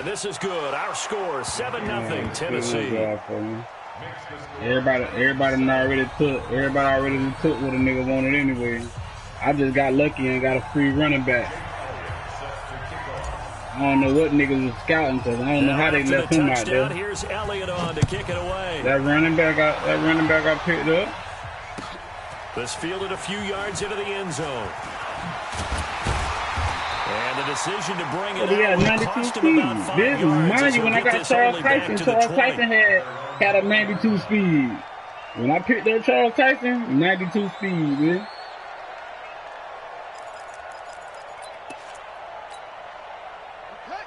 And this is good. Our score, 7-0 Tennessee. Everybody already took what a nigga wanted anyway. I just got lucky and got a free running back. I don't know what niggas was scouting because I don't know how they left him out there. Here's Elliott on to kick it away. That running back got picked up. This fielded a few yards into the end zone. And the decision to bring it out will cost him about 5 yards. Mind you, when I got Charles Tyson had a 92 speed. When I picked up Charles Tyson, 92 speed, man.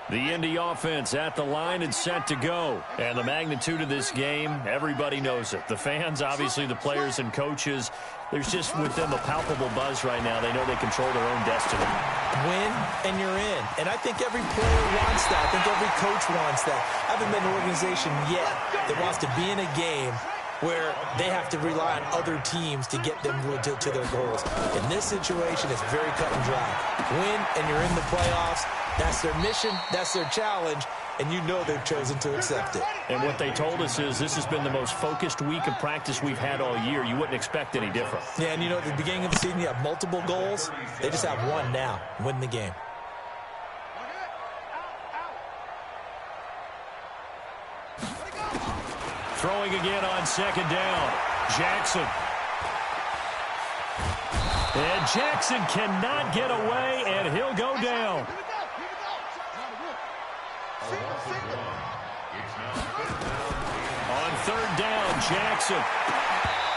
The Indy offense at the line and set to go. And the magnitude of this game, everybody knows it. The fans, obviously the players and coaches, there's just with them a palpable buzz right now. They know they control their own destiny. Win and you're in. And I think every player wants that. I think every coach wants that. I haven't met an organization yet that wants to be in a game where they have to rely on other teams to get them to their goals. In this situation, it's very cut and dry. Win and you're in the playoffs. That's their mission, that's their challenge, and you know they've chosen to accept it. And what they told us is this has been the most focused week of practice we've had all year. You wouldn't expect any different. Yeah, and you know, at the beginning of the season, you have multiple goals. They just have one now, win the game. Throwing again on second down. Jackson. And Jackson cannot get away, and he'll go down. On third down, Jackson.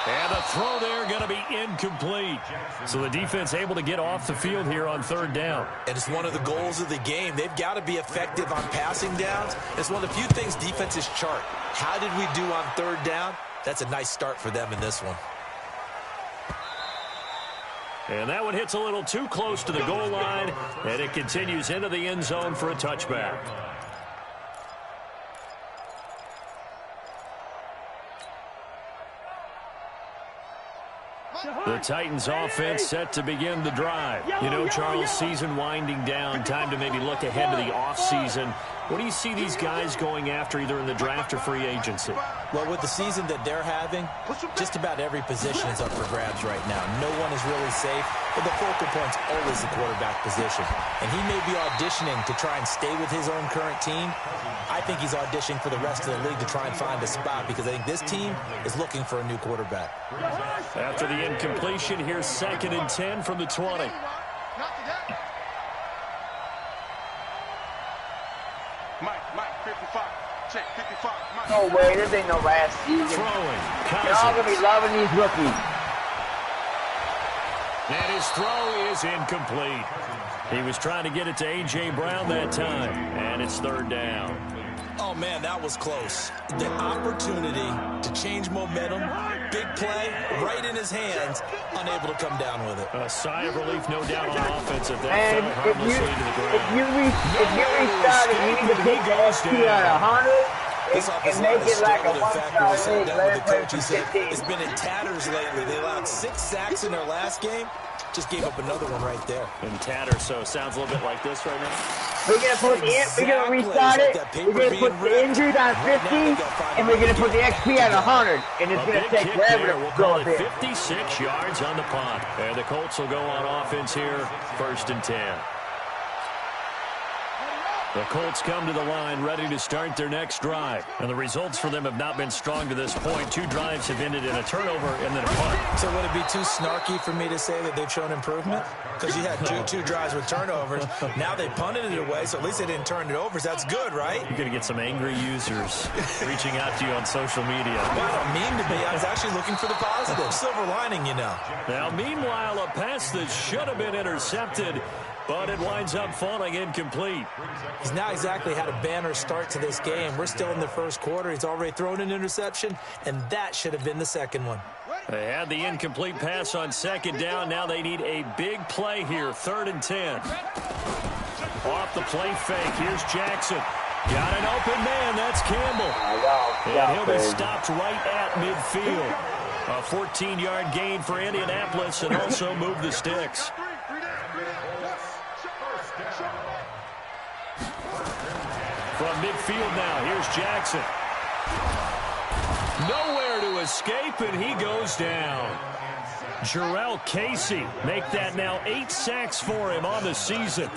And the throw there going to be incomplete. So the defense able to get off the field here on third down. And it's one of the goals of the game. They've got to be effective on passing downs. It's one of the few things defenses chart. How did we do on third down? That's a nice start for them in this one. And that one hits a little too close to the goal line, and it continues into the end zone for a touchback. The Titans offense set to begin the drive. You know, Charles, season winding down, time to maybe look ahead to the offseason. What do you see these guys going after either in the draft or free agency? Well, with the season that they're having, just about every position is up for grabs right now. No one is really safe, but the focal point's always the quarterback position. And he may be auditioning to try and stay with his own current team. I think he's auditioning for the rest of the league to try and find a spot because I think this team is looking for a new quarterback. After the incompletion, here's 2nd and 10 from the 20. Mike, 55. Check, 55. Mike. No way, this ain't no last season. You're all going to be loving these rookies. And his throw is incomplete. He was trying to get it to A.J. Brown that time, and it's third down. Oh, man, that was close. The opportunity to change momentum, big play, right in his hands, unable to come down with it. A sigh of relief, no doubt, on offense if that fell harmlessly to the ground. If you restart it, you need to put the XP at 100 and make it like a one-star league. Let it play for 15. It's been in tatters lately. They allowed 6 sacks in their last game. Just gave up another one right there. In tatters, so sounds a little bit like this right now. We're gonna restart it. We're gonna put the injured on 50, and we're gonna put the XP at 100, and it's gonna take forever to go up here. 56 yards on the punt, and the Colts will go on offense here, 1st and 10. The Colts come to the line ready to start their next drive. And the results for them have not been strong to this point. 2 drives have ended in a turnover and then a punt. So would it be too snarky for me to say that they've shown improvement? Because you had two drives with turnovers. Now they punted it away, so at least they didn't turn it over. So that's good, right? You're going to get some angry users reaching out to you on social media. Well, I don't mean to be. I was actually looking for the positive. Silver lining, you know. Now, meanwhile, a pass that should have been intercepted, but it winds up falling incomplete. He's not exactly had a banner start to this game. We're still in the first quarter. He's already thrown an interception, and that should have been the second one. They had the incomplete pass on second down. Now they need a big play here, 3rd and 10. Off the play fake, here's Jackson. Got an open man, that's Campbell. And he'll be stopped right at midfield. A 14-yard gain for Indianapolis and also move the sticks. From midfield now, here's Jackson. Nowhere to escape, and he goes down. Jarrell Casey make that now 8 sacks for him on the season.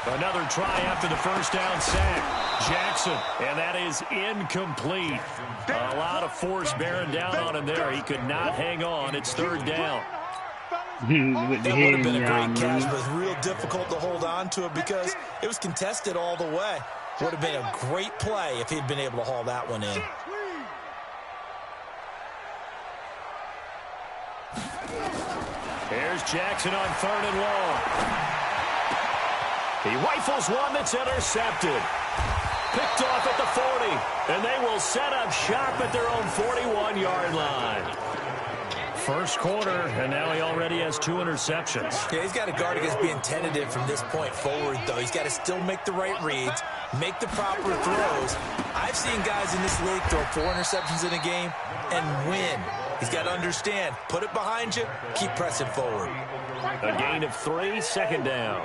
Another try after the first down sack. Jackson, and that is incomplete. A lot of force bearing down on him there. He could not hang on. It's third down. That would have been a great catch, but it's real difficult to hold on to it because it was contested all the way. Would have been a great play if he'd been able to haul that one in. Here's Jackson on 3rd and long. He rifles one that's intercepted. Picked off at the 40, and they will set up shop at their own 41-yard line. First quarter, and now he already has 2 interceptions. Yeah, he's got to guard against being tentative from this point forward, though. He's got to still make the right reads, make the proper throws. I've seen guys in this league throw 4 interceptions in a game and win. He's got to understand, put it behind you, keep pressing forward. A gain of 3, second down.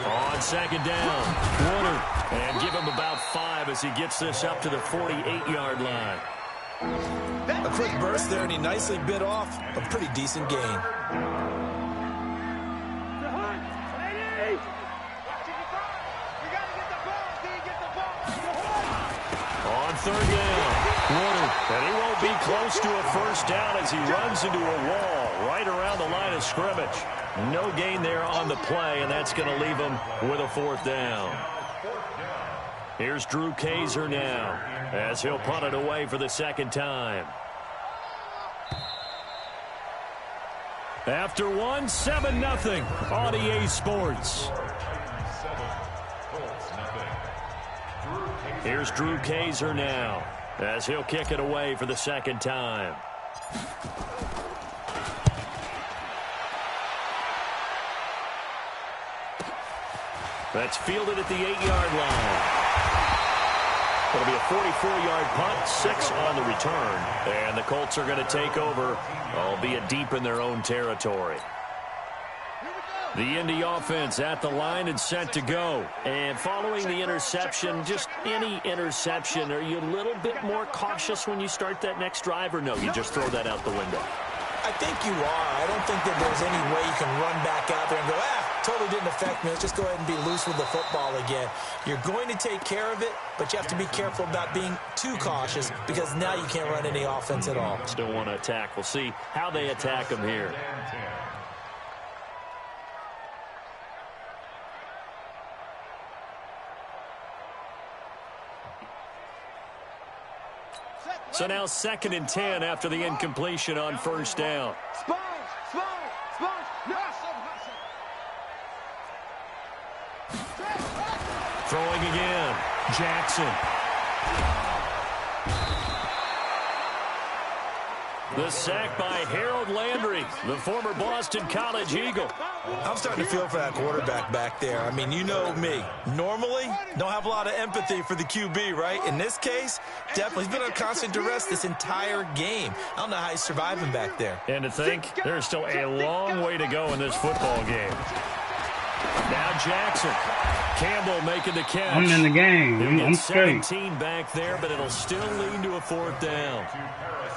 On second down, Warner, and give him about 5 as he gets this up to the 48-yard line. A quick burst there, and he nicely bit off a pretty decent gain. On third down, Warner, and he won't be close to a first down as he runs into a wall right around the line of scrimmage. No gain there on the play, and that's going to leave him with a 4th down. Here's Drew Kaiser now as he'll punt it away for the second time. After one, 7-0 on EA Sports. Here's Drew Kaiser now as he'll kick it away for the second time. That's fielded at the 8-yard line. It'll be a 44-yard punt, 6 on the return. And the Colts are going to take over, albeit deep in their own territory. The Indy offense at the line and set to go. And following the interception, just any interception, are you a little bit more cautious when you start that next drive, or no, you just throw that out the window? I think you are. I don't think that there's any way you can run back out there and go, totally didn't affect me. Let's just go ahead and be loose with the football again. You're going to take care of it, but you have to be careful about being too cautious because now you can't run any offense at all. Still want to attack. We'll see how they attack them here. So now 2nd and 10 after the incompletion on first down. Throwing again, Jackson. The sack by Harold Landry, the former Boston College Eagle. I'm starting to feel for that quarterback back there. I mean, you know me. Normally, don't have a lot of empathy for the QB, right? In this case, definitely. He's been on constant duress this entire game. I don't know how he's surviving back there. And to think, there's still a long way to go in this football game. Now Jackson. Campbell making the catch. I'm in the game. I'm straight. 17 back there, but it'll still lead to a 4th down.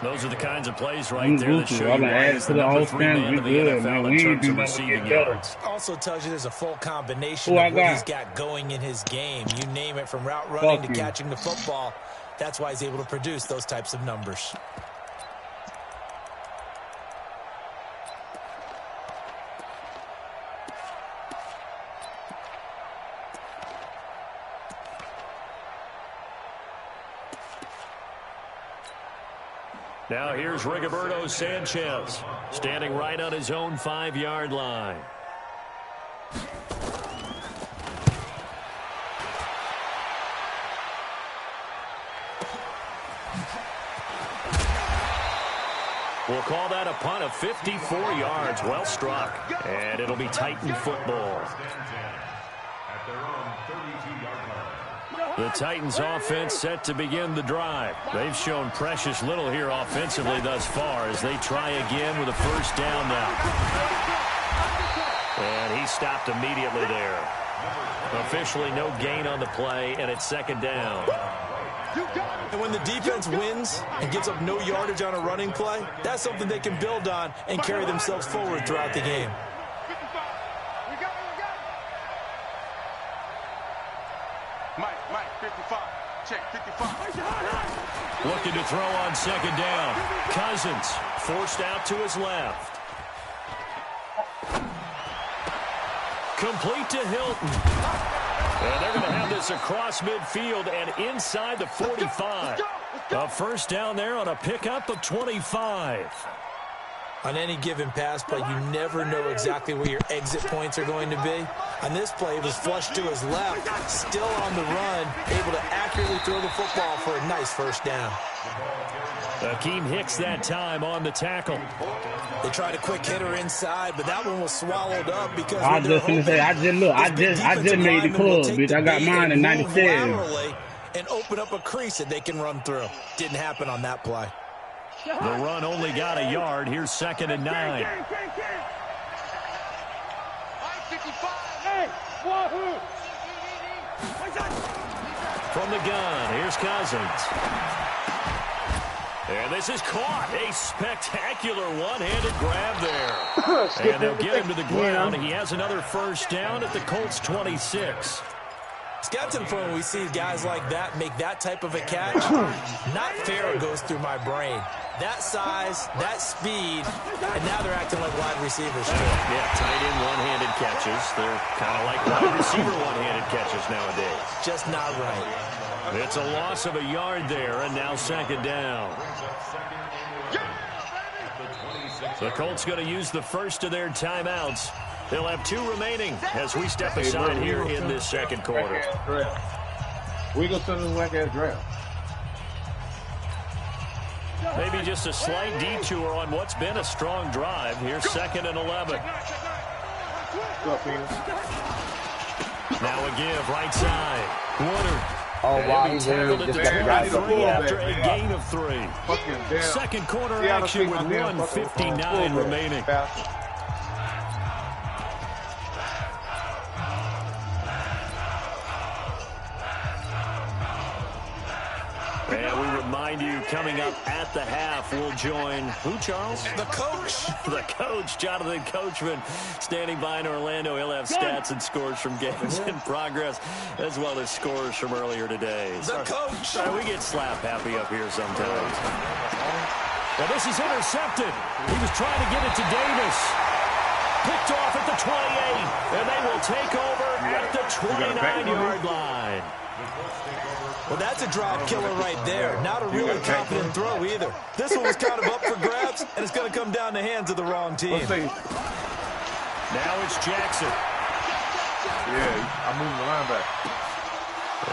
Those are the kinds of plays right there that show you why he's the number 3 man in the NFL in terms of receiving yards. Also tells you there's a full combination of what he's got going in his game. You name it, from route running to catching the football. That's why he's able to produce those types of numbers. Now here's Rigoberto Sanchez, standing right on his own 5-yard line. We'll call that a punt of 54 yards. Well struck. And it'll be Titan football. The Titans offense set to begin the drive. They've shown precious little here offensively thus far as they try again with a first down now. And he stopped immediately there. Officially no gain on the play, and it's second down. And when the defense wins and gives up no yardage on a running play, that's something they can build on and carry themselves forward throughout the game. Mike, 55. Check, 55. Looking to throw on second down. Cousins forced out to his left. Complete to Hilton. And they're going to have this across midfield and inside the 45. A first down there on a pickup of 25. On any given pass play, you never know exactly where your exit points are going to be. On this play, it was flushed to his left, still on the run, able to accurately throw the football for a nice first down. Akeem Hicks that time on the tackle. They tried a quick hitter inside, but that one was swallowed up because I was just gonna say, I just made the club, bitch. I got mine in 97. And open up a crease that they can run through. Didn't happen on that play. The run only got a yard. Here's second and 9. From the gun, here's Cousins. And this is caught. A spectacular one-handed grab there. And they'll get him to the ground. He has another first down at the Colts 26. It's got to the point when we see guys like that make that type of a catch. Not fair it goes through my brain. That size, that speed, and now they're acting like wide receivers too. Yeah, tight end one-handed catches. They're kind of like wide receiver one-handed catches nowadays. Just not right. It's a loss of a yard there, and now second down. The Colts going to use the first of their timeouts. They'll have 2 remaining as we step aside here in this second quarter. We go send them whack-ass draft. Maybe just a slight detour on what's been a strong drive. Here's second and 11. Now a give right side. Woodard. Oh, wow, he's tackled at the 23 after a gain of 3. Second quarter action with 1:59 remaining. And we remind you, coming up at the half, we'll join who, Charles? The coach. The coach, Jonathan Coachman, standing by in Orlando. He'll have stats and scores from games in progress, as well as scores from earlier today. The coach. We get slap happy up here sometimes. Well, this is intercepted. He was trying to get it to Davis. Picked off at the 28, and they will take over at the 29-yard line. Well, that's a drop killer right there. Not a really confident throw either. This one was kind of up for grabs, and it's going to come down the hands of the wrong team. Now it's Jackson. Yeah, I'm moving the linebacker.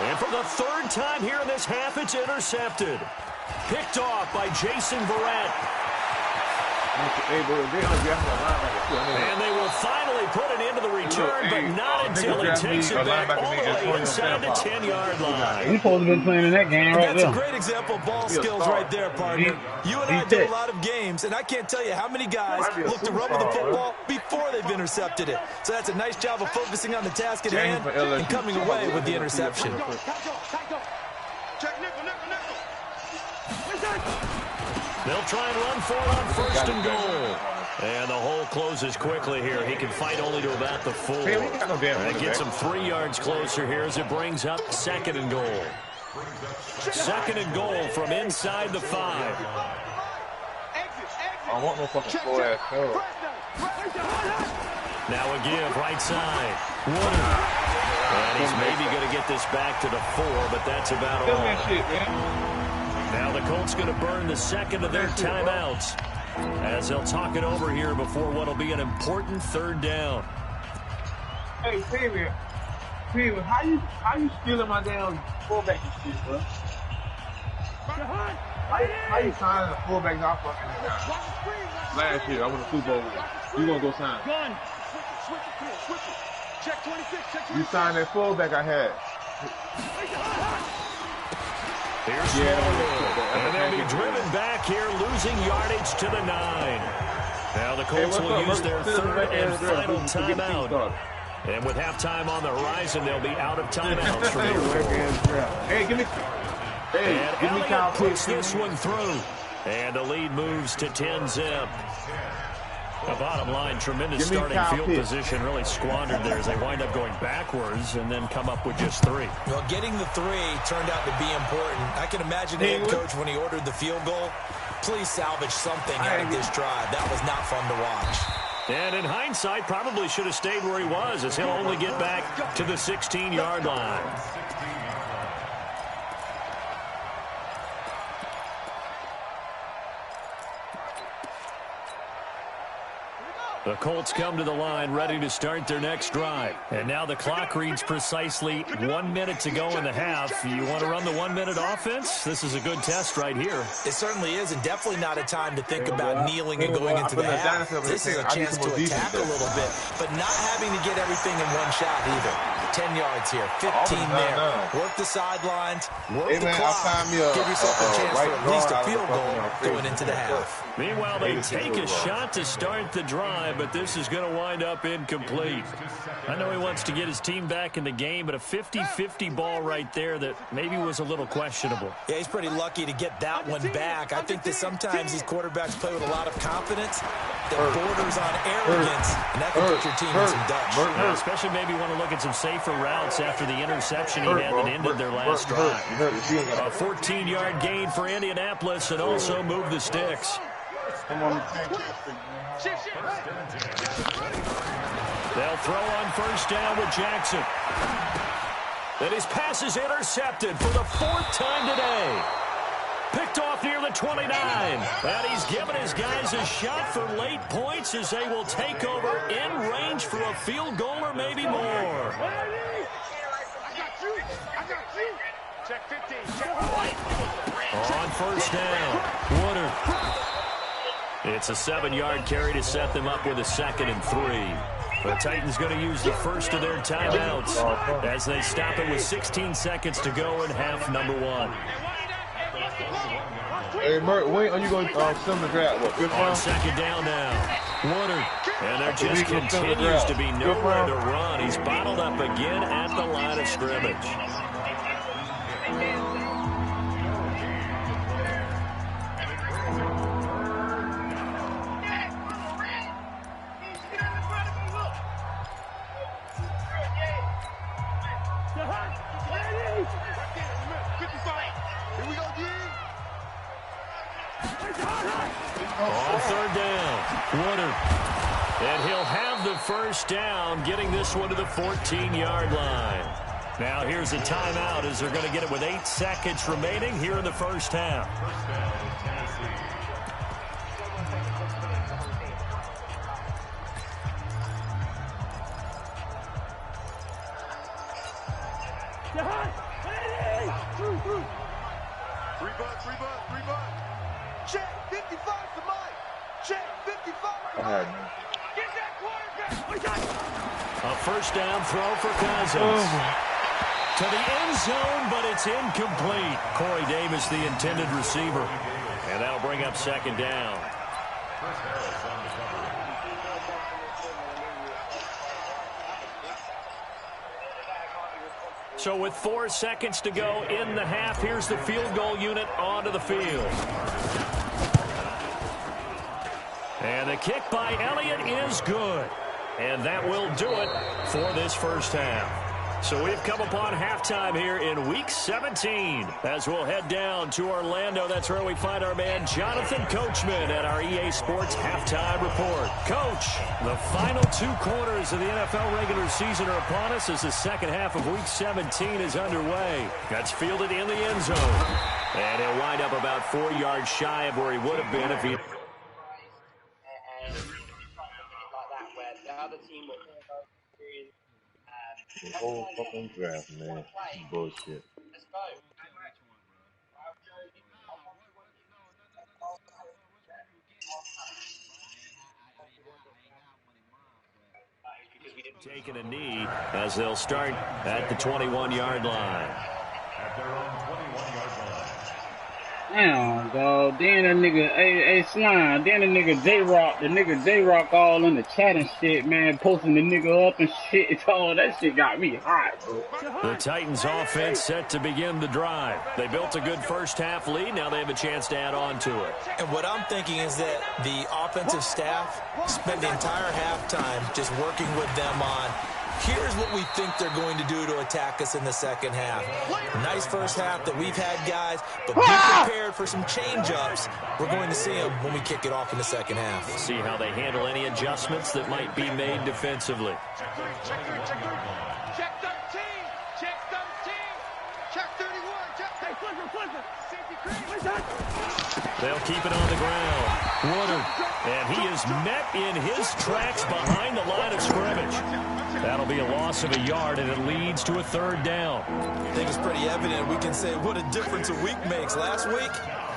And for the 3rd time here in this half, it's intercepted. Picked off by Jason Verrett. And they will finally put an end to the return, but not until he takes it back all the way inside the 10-yard line. He's supposed to be playing in that game right there. That's a great example of ball skills right there, partner. You and I do a lot of games, and I can't tell you how many guys look to run with the football before they've intercepted it. So that's a nice job of focusing on the task at hand and coming away with the interception. They'll try and run for it on first and goal. And the hole closes quickly here. He can fight only to about the 4. That gets him 3 yards closer here as it brings up second and goal. Second and goal from inside the 5. I want no fucking slow-ass code. Now a give right side. Woodard. And he's maybe going to get this back to the 4, but that's about all. Now the Colts going to burn the second of their timeouts as they'll talk it over here before what will be an important 3rd down. Hey, Fabian, how you stealing my damn fullback and shit, bro? How you signing a fullback off fucking last year? I won the Super Bowl. You gonna go sign? You signed that fullback I had. Here's and they'll be driven back here, losing yardage to the 9. Now the Colts will use their third and final timeout. And with halftime on the horizon, they'll be out of timeouts from here forward. Hey, give me Elliott puts this one through. And the lead moves to 10-zip. The bottom line, tremendous starting field position, really squandered there as they wind up going backwards and then come up with just 3. Well, getting the 3 turned out to be important. I can imagine the head coach when he ordered the field goal. Please salvage something out of this drive. That was not fun to watch. And in hindsight, probably should have stayed where he was, as he'll only get back to the 16-yard line. The Colts come to the line ready to start their next drive. And now the clock reads precisely 1 minute to go in the half. You want to run the 1 minute offense? This is a good test right here. It certainly is, and definitely not a time to think about kneeling and going into the half. This is a chance to attack a little bit, but not having to get everything in one shot either. 10 yards here, 15 there. Work the sidelines, work the clock. Give yourself a chance for at least a field goal going into the half. Meanwhile, they take a shot to start the drive, but this is going to wind up incomplete. I know he wants to get his team back in the game, but a 50-50 ball right there that maybe was a little questionable. Yeah, he's pretty lucky to get that one back. I think that sometimes these quarterbacks play with a lot of confidence that borders on arrogance, and that can put your team in some dutch. Yeah, especially maybe want to look at some safer routes after the interception he had that ended their last drive. A 14-yard gain for Indianapolis and also move the sticks. They'll throw on first down with Jackson. And his pass is intercepted for the 4th time today. Picked off near the 29. And he's given his guys a shot for late points as they will take over in range for a field goal or maybe more. On first down, Woodard. It's a 7-yard carry to set them up with a 2nd and 3. The Titans going to use the first of their timeouts as they stop it with 16 seconds to go in half number 1. Hey, Mert, when are you going to send the grab? On 2nd down now, Woodard. And there just continues to be nowhere to run. He's bottled up again at the line of scrimmage. On 3rd down, Woodard. And he'll have the first down, getting this one to the 14-yard line. Now here's a timeout as they're going to get it with 8 seconds remaining here in the first half. Check 55 to Mike. Check 55 to Mike. Get that quarterback. A first down throw for Cousins. To the end zone, but it's incomplete. Corey Davis, the intended receiver. And that'll bring up 2nd down. So with 4 seconds to go in the half, here's the field goal unit onto the field. And the kick by Elliott is good. And that will do it for this first half. So we've come upon halftime here in Week 17. As we'll head down to Orlando, that's where we find our man Jonathan Coachman at our EA Sports Halftime Report. Coach, the final 2 quarters of the NFL regular season are upon us as the second half of Week 17 is underway. That's fielded in the end zone. And he'll wind up about 4 yards shy of where he would have been if he... The whole fucking draft, man. Bullshit. Taking a knee as they'll start at the 21-yard line. At their own 21-yard line. Damn, dog. Then that nigga, hey, Slime. Then the nigga J-Rock all in the chat and shit, man, posting the nigga up and shit. All that shit got me hot, bro. The Titans offense set to begin the drive. They built a good first half lead. Now they have a chance to add on to it. And what I'm thinking is that the offensive staff spent the entire halftime just working with them on, here's what we think they're going to do to attack us in the second half. Nice first half that we've had, guys, but be prepared for some change-ups. We're going to see them when we kick it off in the second half. See how they handle any adjustments that might be made defensively. Check 13. Check 13. Check 31. Check. Hey, flipper. Safety cream. They'll keep it on the ground. Woodard. And he is met in his tracks behind the line of scrimmage. That'll be a loss of a yard, and it leads to a third down. I think it's pretty evident. We can say what a difference a week makes. Last week,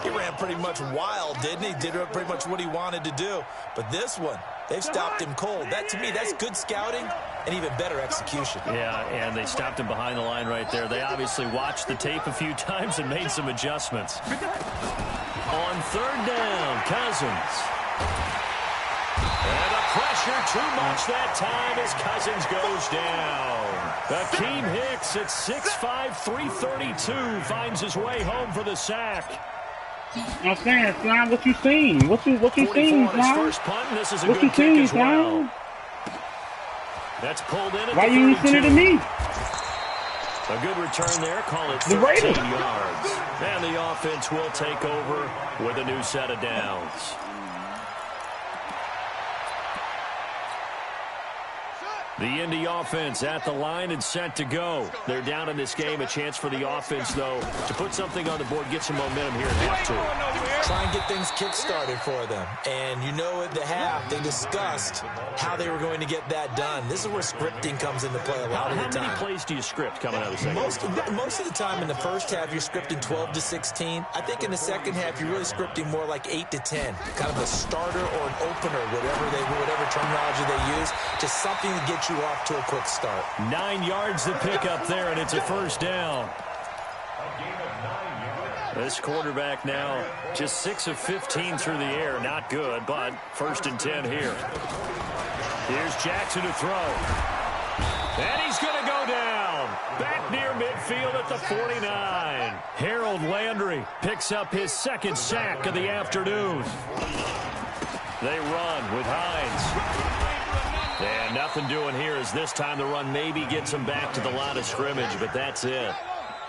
he ran pretty much wild, didn't he? Did pretty much what he wanted to do. But this one, they've stopped him cold. That, to me, that's good scouting and even better execution. Yeah, and they stopped him behind the line right there. They obviously watched the tape a few times and made some adjustments. On third down, Cousins. And the pressure too much that time as Cousins goes down. Akeem Hicks at 6'5", 332 finds his way home for the sack. I'm saying, Slime, what you seen? What you seen, Slime? First punt, and this is a what good you kick seen, as well. Slime? That's pulled in at Why the you ain't 32. send it to me? A good return there, call it The 13 Raiders. yards. And the offense will take over with a new set of downs. The Indy offense at the line and set to go. They're down in this game. A chance for the offense, though, to put something on the board, get some momentum here at half two. Try and get things kick-started for them. And you know at the half, they discussed how they were going to get that done. This is where scripting comes into play a lot of the time. How many plays do you script coming out of the second? Most of the time in the first half, you're scripting 12 to 16. I think in the second half, you're really scripting more like 8 to 10. Kind of a starter or an opener, whatever terminology they use. Just something to get you off to a quick start. 9 yards to pick up there, and it's a first down. This quarterback now just 6 of 15 through the air. Not good, but first and 10 here. Here's Jackson to throw. And he's going to go down. Back near midfield at the 49. Harold Landry picks up his second sack of the afternoon. They run with Hines. And nothing doing here as this time the run maybe gets him back to the line of scrimmage, but that's it.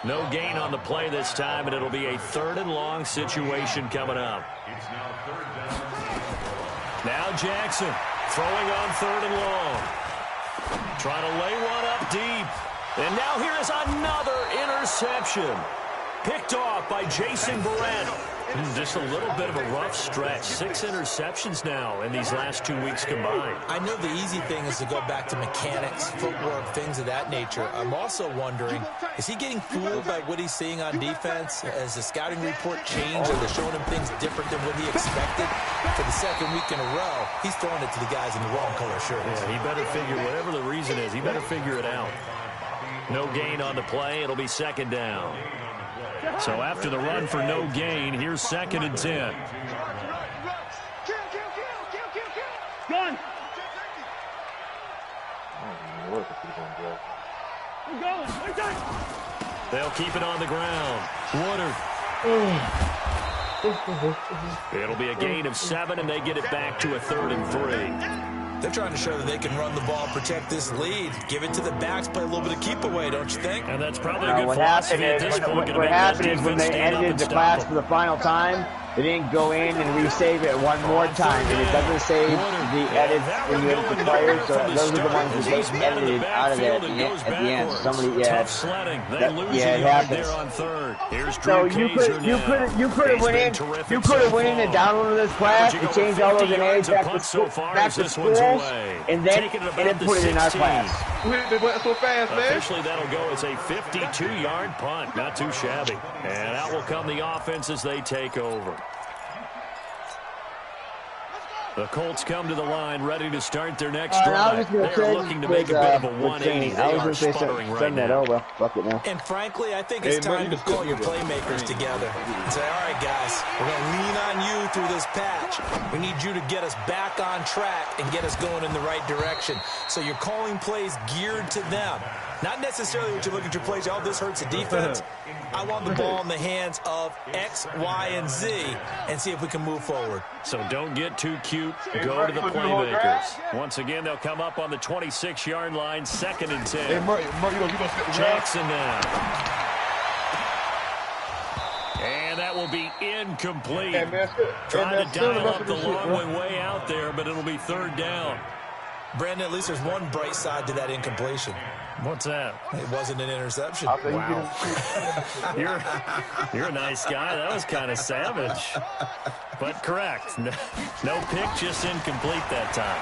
No gain on the play this time, and it'll be a third and long situation coming up. Now Jackson throwing on third and long. Trying to lay one up deep. And now here is another interception. Picked off by Jason Barrett. Just a little bit of a rough stretch. 6 interceptions now in these last 2 weeks combined. I know the easy thing is to go back to mechanics, footwork, things of that nature. I'm also wondering, is he getting fooled by what he's seeing on defense? Has the scouting report changed? Are they showing him things different than what he expected? For the second week in a row, he's throwing it to the guys in the wrong color shirts. Yeah, he better figure, whatever the reason is, he better figure it out. No gain on the play. It'll be second down. So after the run for no gain, here's second and 10. Gun. They'll keep it on the ground. Woodard. It'll be a gain of 7, and they get it back to a 3rd and 3. They're trying to show that they can run the ball, protect this lead. Give it to the backs, play a little bit of keep away, don't you think? And that's probably a good philosophy at this point. What happened is when they edited the class for the final time, they didn't go in and resave it one more time. And it doesn't save the edits when you edit the players, so those are the ones that they edited out of that at the end. Somebody, it happens. So you could have went in and downloaded this class and changed all those names back to schools, and then put it in our class. We went so fast, man. Officially, that'll go as a 52-yard punt. Not too shabby. And out will come the offense as they take over. The Colts come to the line, ready to start their next I was drive. going to They're say, looking to make a bit of a 180. They are sputtering right now. Oh, well, fuck it now. And frankly, I think it's time to call your playmakers together and say, all right, guys, we're going to lean on you through this patch. We need you to get us back on track and get us going in the right direction. So you're calling plays geared to them. Not necessarily what you look at your plays, oh, this hurts the defense. I want the ball in the hands of X, Y, and Z and see if we can move forward. So don't get too cute. Go to the playmakers. Once again, they'll come up on the 26-yard line, 2nd and 10. Hey, Murray, you gonna set the Jackson now. And that will be incomplete. Trying to dial up the long one way out there, but it'll be 3rd down. Brandon, at least there's one bright side to that incompletion. What's that? It wasn't an interception. Wow. You're a nice guy. That was kind of savage. But correct. No pick, just incomplete that time.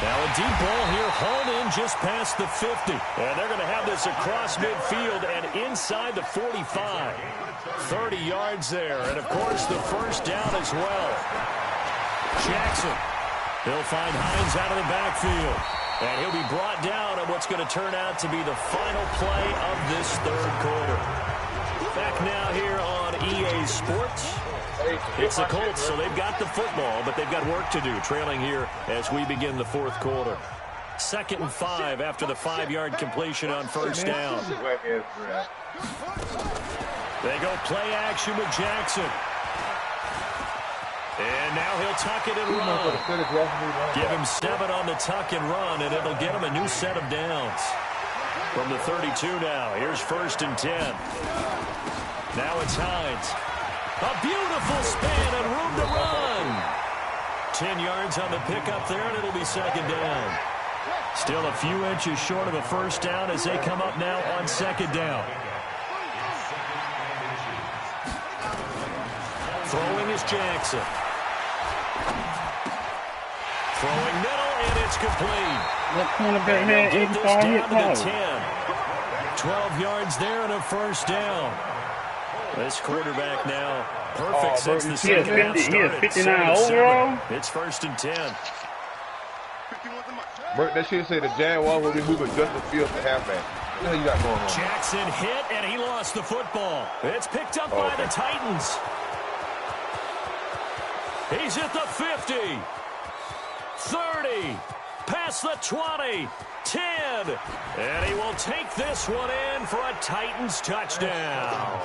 Now a deep ball here, hauled in just past the 50. And they're going to have this across midfield and inside the 45. 30 yards there. And, of course, the 1st down as well. Jackson. He'll find Hines out of the backfield. And he'll be brought down on what's going to turn out to be the final play of this 3rd quarter. Back now here on EA Sports. It's the Colts, so they've got the football, but they've got work to do, trailing here as we begin the 4th quarter. 2nd and 5 after the 5-yard completion on 1st down. They go play action with Jackson. And now he'll tuck it and run. Give him 7 on the tuck and run, and it'll get him a new set of downs. From the 32 now, here's 1st and 10. Now it's Hines. A beautiful span and room to run. 10 yards on the pickup there, and it'll be 2nd down. Still a few inches short of a 1st down as they come up now on 2nd down. Throwing is Jackson. Throwing middle, and it's complete. That cornerback had 85 hit power. 12 yards there and a 1st down. This quarterback now perfect since the second half started. 59 overall. It's 1st and 10. Bert, that shit say the Jaguars will be moving Justin Fields to halfback. What the hell you got going on? Jackson hit, and he lost the football. It's picked up by the Titans. He's at the 50. 30, past the 20, 10, and he will take this one in for a Titans touchdown.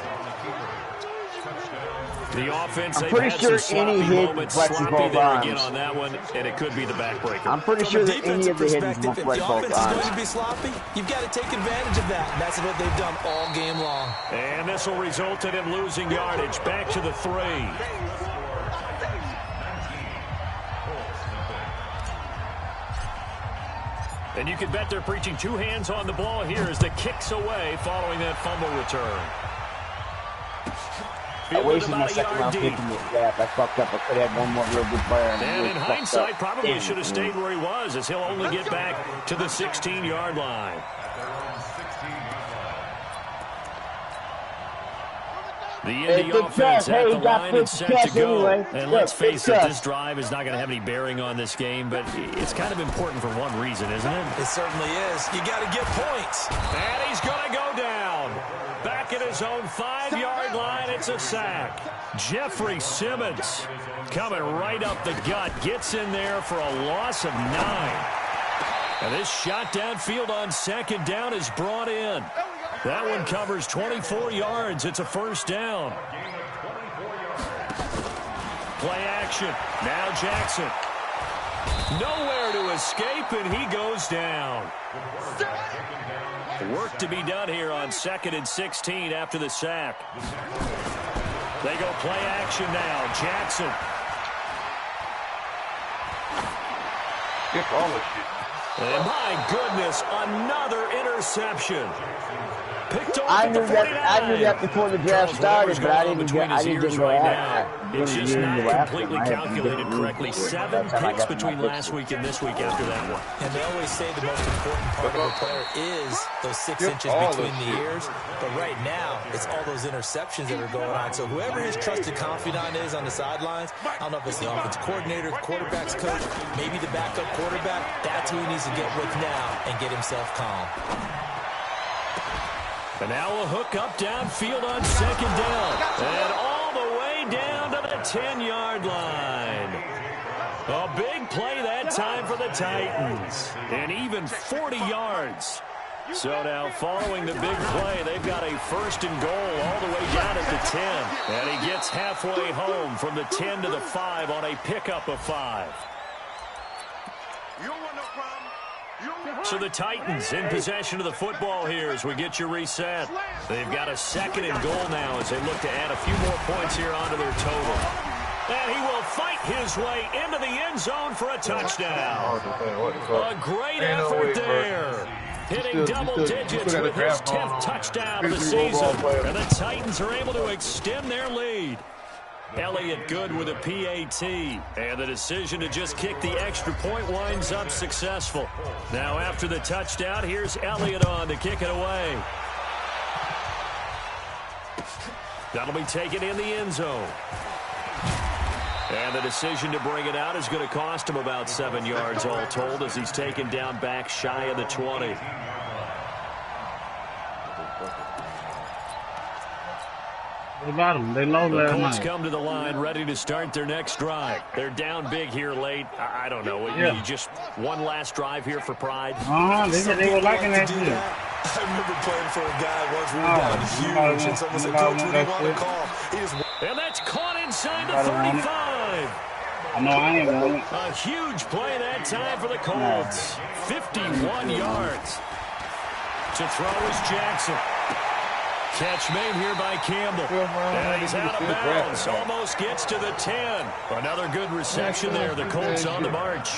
The offense, they've had some sloppy moments, sloppy there again on that one, and it could be the backbreaker. I'm pretty sure that any of the hits is if the offense is going to be sloppy, you've got to take advantage of that. And that's what they've done all game long. And this will result in him losing yardage. Back to the 3. And you can bet they're preaching 2 hands on the ball here as the kick's away following that fumble return. I wasted my 2nd round pick in the draft. I fucked up. I could have had one more real good player. And in hindsight, probably should have stayed where he was, as he'll only get back to the 16-yard line. The Indy offense at the line and set to go. And let's face it, this drive is not going to have any bearing on this game, but it's kind of important for one reason, isn't it? It certainly is. You got to get points. And he's going to go down. Back at his own 5-yard line, it's a sack. Jeffrey Simmons coming right up the gut, gets in there for a loss of 9. And this shot downfield on 2nd down is brought in. That one covers 24 yards. It's a 1st down. Play action. Now Jackson. Nowhere to escape, and he goes down. Work to be done here on 2nd and 16 after the sack. They go play action now. Jackson. Get all this shit. And my goodness, another interception. I knew that before the draft started, but I didn't go after It's just not completely calculated correctly. 7 picks between last week and this week after that one. And they always say the most important part of a player is those 6 inches between the ears. But right now, it's all those interceptions that are going on. So whoever his trusted confidant is on the sidelines, I don't know if it's the offensive coordinator, the quarterback's coach, maybe the backup quarterback, that's who he needs to get with now and get himself calm. And now a hook up downfield on second down. And all the way down to the 10-yard line. A big play that time for the Titans. And even 40 yards. So now following the big play, they've got a first and goal all the way down at the 10. And he gets halfway home from the 10 to the 5 on a pickup of 5. So the Titans in possession of the football here as we get you reset. They've got a second and goal now as they look to add a few more points here onto their total. And he will fight his way into the end zone for a touchdown. A great effort there. Hitting double digits with his 10th touchdown of the season. And the Titans are able to extend their lead. Elliott good with a PAT. And the decision to just kick the extra point winds up successful. Now after the touchdown, here's Elliott on to kick it away. That'll be taken in the end zone. And the decision to bring it out is going to cost him about 7 yards all told as he's taken down back shy of the 20. The Colts come to the line ready to start their next drive. They're down big here late. I don't know. You just one last drive here for pride. They said they were liking that shit. I remember playing for a guy once we were down huge, and someone said, Coach, what do you want to call? And that's caught inside the 35. I know I ain't going. A huge play that time for the Colts. 51 yards. To throw is Jackson. Catch made here by Campbell. And he's out of bounds. Almost gets to the 10. Another good reception there. The Colts on the march.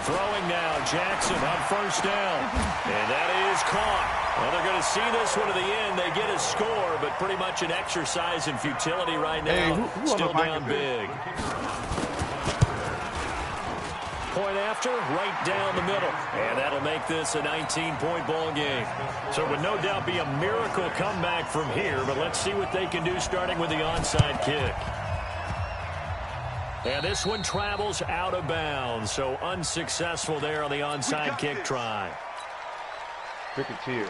Throwing now, Jackson on first down. And that is caught. Well, they're going to see this one to the end. They get a score, but pretty much an exercise in futility right now. Still down big. Point after, right down the middle. And that'll make this a 19-point ball game. So it would no doubt be a miracle comeback from here, but let's see what they can do starting with the onside kick. And this one travels out of bounds, so unsuccessful there on the onside kick try. Cricket cheer.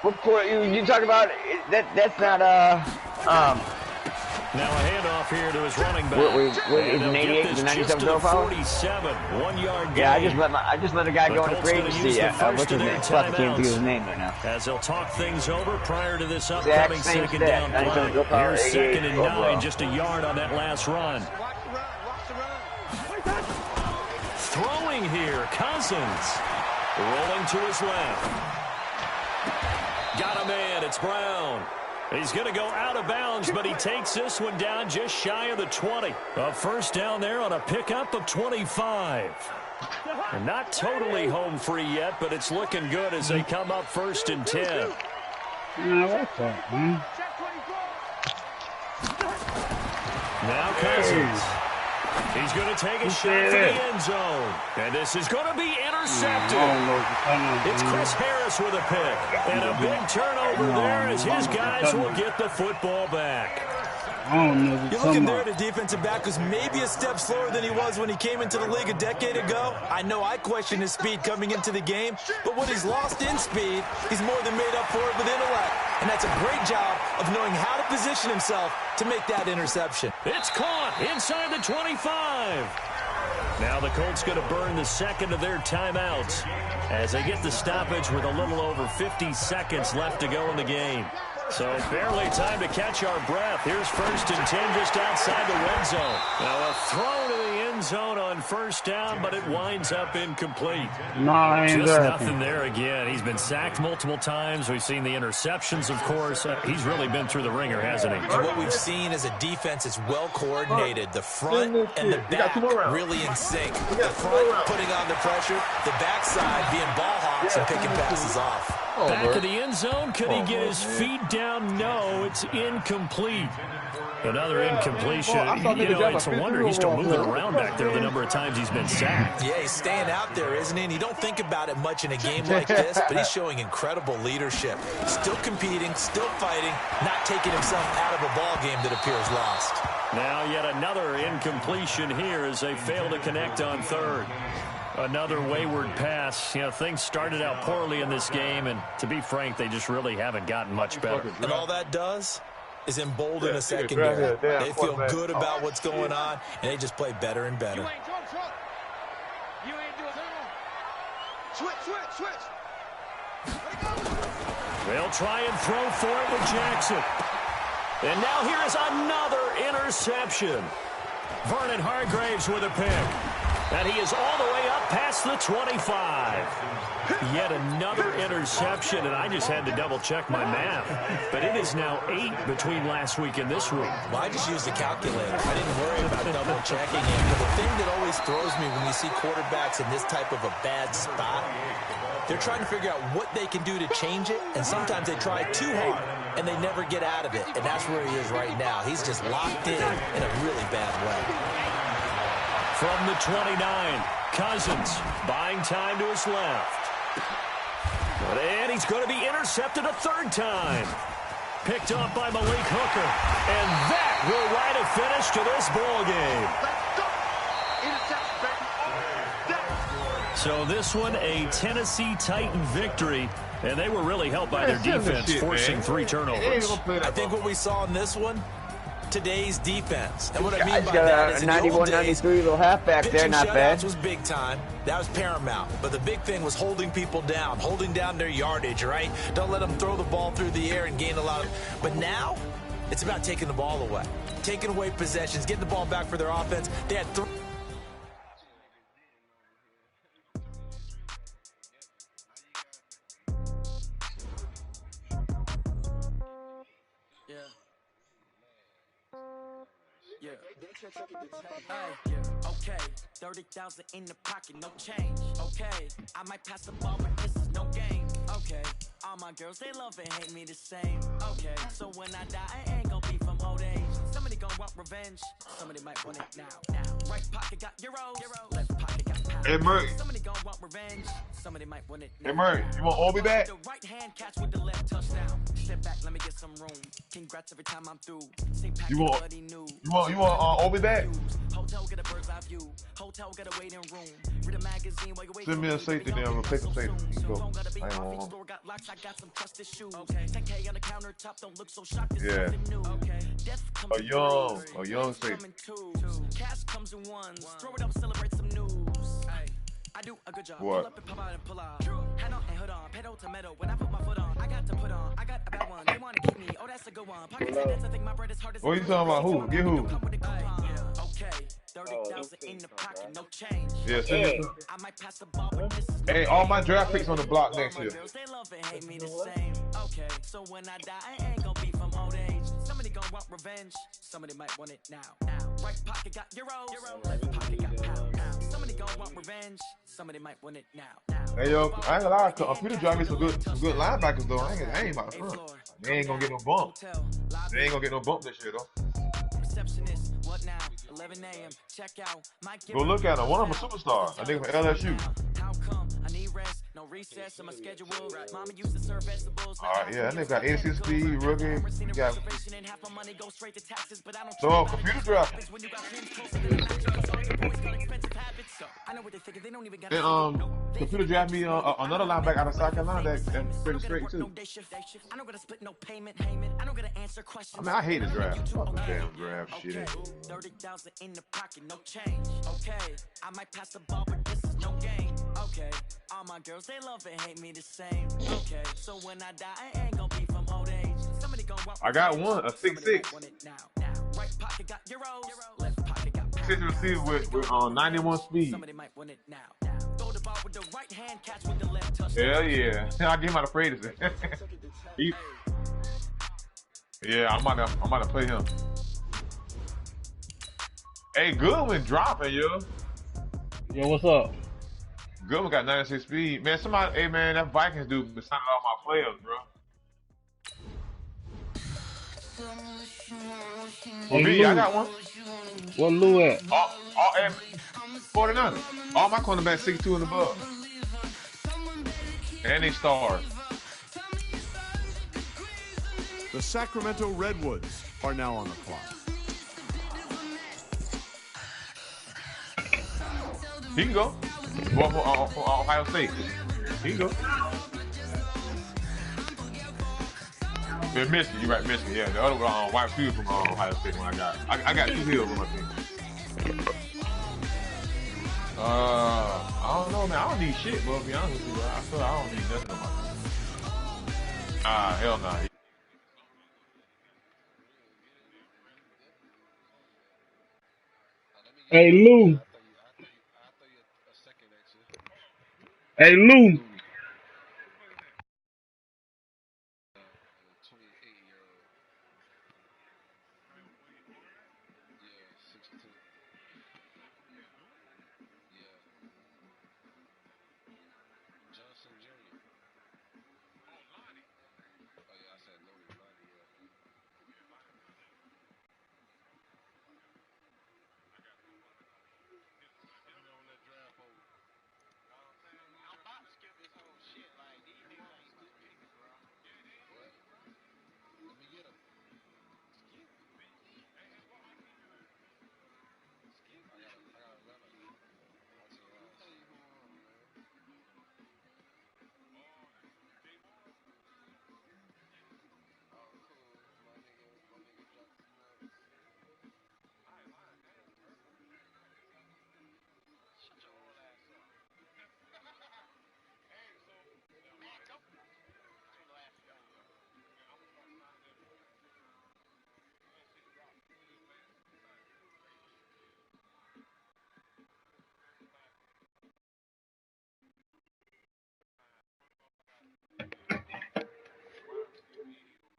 What court you talk about? That's not Now a handoff here to his running back. Is an 88 to 97 profile? 47, 1 yard gain. Yeah, I just let a guy go into free agency. What's his name? Plus, I can't think of his name right now. As they'll talk things over prior to this upcoming second down play. Here's second and 9, just a yard on that last run. Throwing here, Cousins. Rolling to his left. Got a man, it's Brown. He's going to go out of bounds, but he takes this one down just shy of the 20. A first down there on a pickup of 25. And not totally home free yet, but it's looking good as they come up first and 10. Now Cousins. He's going to take a shot for the end zone. And this is going to be intercepted. It's Chris Harris with a pick. And a big turnover there as his guys will get the football back. You're looking there at a defensive back who's maybe a step slower than he was when he came into the league a decade ago. I know I questioned his speed coming into the game, but what he's lost in speed, he's more than made up for it with intellect. And that's a great job of knowing how to position himself to make that interception. It's caught inside the 25. Now the Colts going to burn the second of their timeouts as they get the stoppage with a little over 50 seconds left to go in the game. So barely time to catch our breath. Here's first and 10 just outside the red zone. Now a throw to the end end zone on first down, but it winds up incomplete. Nah, Just nothing there again. He's been sacked multiple times. We've seen the interceptions, of course. He's really been through the ringer, hasn't he? And what we've seen is a defense that's well coordinated. The front and the back really in sync. The front putting on the pressure, the backside being ball hawks and picking passes off. Back of the end zone. Could he get his feet down? No, it's incomplete. Another incompletion. It's a wonder he's still moving around back there the number of times he's been sacked. Yeah, he's staying out there, isn't he? And you don't think about it much in a game like this, but he's showing incredible leadership. Still competing, still fighting, not taking himself out of a ball game that appears lost. Now yet another incompletion here as they fail to connect on third. Another wayward pass. Things started out poorly in this game, and to be frank, they just really haven't gotten much better. And all that does is embolden a secondary. They feel good about what's going on, and they just play better and better. They'll try and throw for it with Jackson. And now here is another interception. Vernon Hargraves with a pick. And he is all the way up past the 25. Yet another interception, and I just had to double-check my math. But it is now 8 between last week and this week. Well, I just used the calculator. I didn't worry about double-checking it. But the thing that always throws me when you see quarterbacks in this type of a bad spot, they're trying to figure out what they can do to change it, and sometimes they try too hard, and they never get out of it. And that's where he is right now. He's just locked in a really bad way. From the 29, Cousins buying time to his left. And he's going to be intercepted a third time. Picked up by Malik Hooker. And that will write a finish to this ball game. So this one, a Tennessee Titan victory. And they were really helped by their defense, forcing 3 turnovers. I think what we saw in this one, today's defense. And what I mean by got that is a 91-93 little halfback there, not bad. Was big time. That was paramount. But the big thing was holding people down, holding down their yardage, right? Don't let them throw the ball through the air and gain a lot of... But now, it's about taking the ball away. Taking away possessions, getting the ball back for their offense. They had 3... Okay, 30,000 in the pocket, no change. Okay, I might pass the ball, but this is no game. Okay, all my girls, they love and hate me the same. Okay, so when I die, I ain't gonna be from old age. Somebody gonna want revenge, somebody might want it now. Right pocket got euros, left pocket got pounds. Hey, Murray. Somebody gonna want revenge, somebody might want it now. Hey, Murray, you want Obi back? The right hand catch with the left touchdown. Step back, let me get some room. Congrats every time I'm through. You want Obi back? Hotel get a bird's eye view. Hotel get a waiting room. Read a magazine while you wait. Send me a safety then. I'm gonna take a safety. You can go. I ain't want store got locks, I got some trusted shoes. Okay. 10K on the countertop, don't look so shocked. It's Yeah. something new. Okay. Death comes A young safety. in twos. Cash comes in ones. Throw it up, celebrate some news. Hey, I do a good job. What? Pull up and pop out and pull out. Head on and hood on. Pedal to metal. When I put my foot on, I got to put on. I got a bad one. They want to keep me. Oh, that's a good one. Pocket dance, I think my bread is hard as What you talking about? Who? Get who? Okay. 30,000 in the pocket, no change. Yeah, send me. I might pass the ball, but this is Hey, all my draft picks on the block next year. girls, they love and hate me the same. Okay, so when I die, I ain't gonna be from old age. Somebody gonna want revenge, somebody might want it now. Right pocket got euros, left pocket got pounds. Somebody gonna want revenge, somebody might want it now. Hey, yo, I ain't gonna lie. Computer drive me some good linebackers, though. I ain't about to front. They ain't gonna get no bump. They ain't gonna get no bump this year, though. Receptionist, what now? 11 a.m. Check out. Go look at him. One of them a superstar. I think from LSU. How come? I need rest. No recess in my schedule. Mama used to serve vegetables. All right, yeah, that nigga got 86 speed, rookie. He got so computer draft. Then computer draft me another linebacker out of South Carolina that pretty straight too. I mean, I hate the draft. Fuck the damn draft shit. 30,000 in the pocket, no change. Okay, I might pass the ball, but this is no game. Okay, all my girls, they love and hate me the same. Okay, so when I die, I ain't gonna be from old age. Somebody gonna want I got one, a 6'6". Right pocket got euros, left pocket got pounds. 96 receiver with 91 speed. Somebody might win it now. Throw the ball with the right hand, catch with the left touch. Hell yeah. I give him out of praise. Yeah, I'm about to play him. Hey, Goodwin dropping, yo. Yo, what's up? Goodwin got 96 speed. Man, somebody, hey man, that Vikings dude been signing all my players, bro. Well, Hey, me, I got one. What Lou at? All 49. All my cornerbacks 6'2" and above. And they stars. The Sacramento Redwoods are now on the clock. He can go. Well, for Ohio State. He can go. Yeah, Michigan, you're right, Michigan. Yeah, the other one, wide receiver from Ohio State when I got 2 Hills on my team. I don't know, man. I don't need shit, bro. To be honest with you, I feel like I don't need nothing on my team. Hell nah. Hey, Lou. Hey, Lou.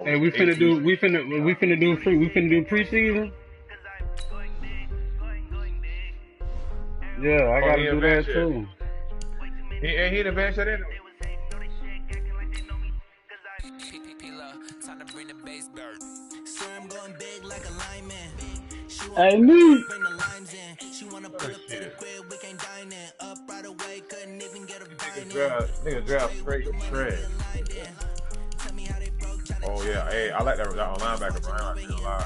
Hey, we finna do preseason. Yeah, I gotta do that too. He the best at it. Hey, me. Nigga draft straight trash. Oh yeah, hey, I like that linebacker, bro. I like that line.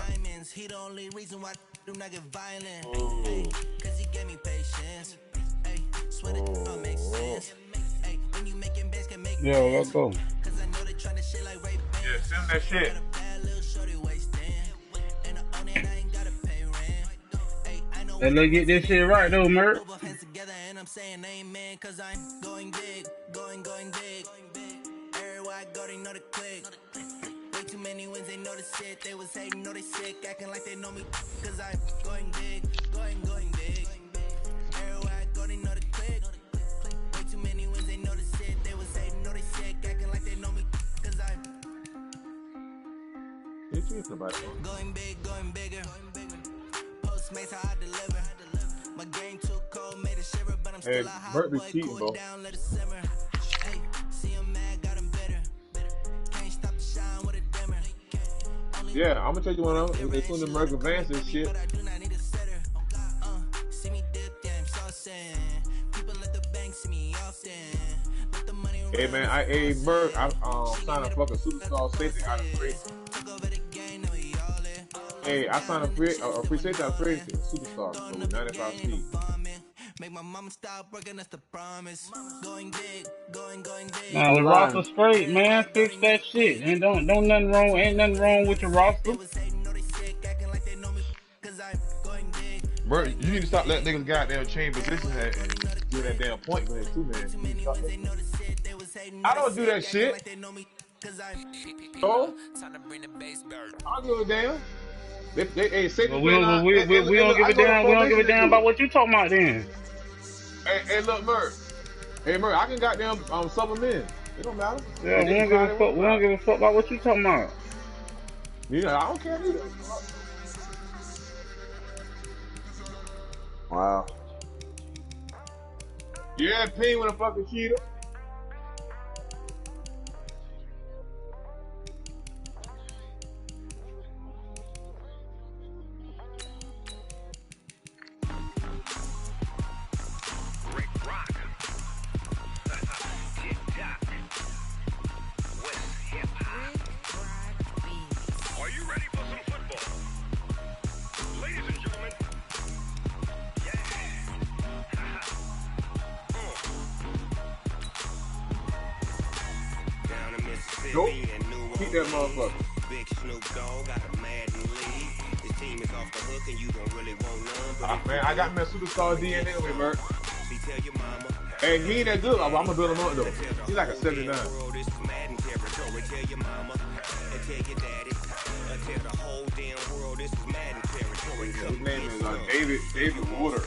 Yo, let's go. Yeah, send that shit. Hey, let's get this shit right though, Mert. Too many wins, they know the shit. They was hating, know they sick, acting like they know me. Cause I'm going big, going big. Everywhere I go, they know the click. Way too many wins, they know the shit. They was hating, know they sick, acting like they know me. Cause I'm going big, going bigger. Postmates, how I deliver. My game too cold, made a shiver, but I'm still a hot boy. Cool down, let it simmer. Hey, see him mad, got him bitter. Can't stop the shine with a dimmer. Yeah, I'm gonna tell you one of them. It's when the American Advance and shit. Hey man, Merc, I signed a fucking superstar safety out of free. Hey, I signed a free safety out of free superstar with 95 speed. Make my mama stop working, that's the promise. Going big, going big. Nah, the roster straight, man. Fix that shit. And don't nothing wrong. Ain't nothing wrong with your roster. Bro, you need to stop letting niggas goddamn change positions and do that damn point going too, man. I don't do that shit. Oh, I don't give a damn. Hey, say But we don't give a damn. We don't give a damn about what you talking about then. Hey, look, Murph. Hey, Murph, I can goddamn sub them in. It don't matter. Yeah, we don't give a fuck. We don't give a fuck about what you talking about. Yeah, I don't care either. Wow. Yeah, Payne with a fucking cheater. Nope. Keep that motherfucker. Big Snoop Dogg got a Madden league. His team is off the hook and you don't really want none. But Man, I got my superstar DNA with me, Bert. Hey, he ain't that good. I'm gonna build him up though. He's like a 79. His name is David Water.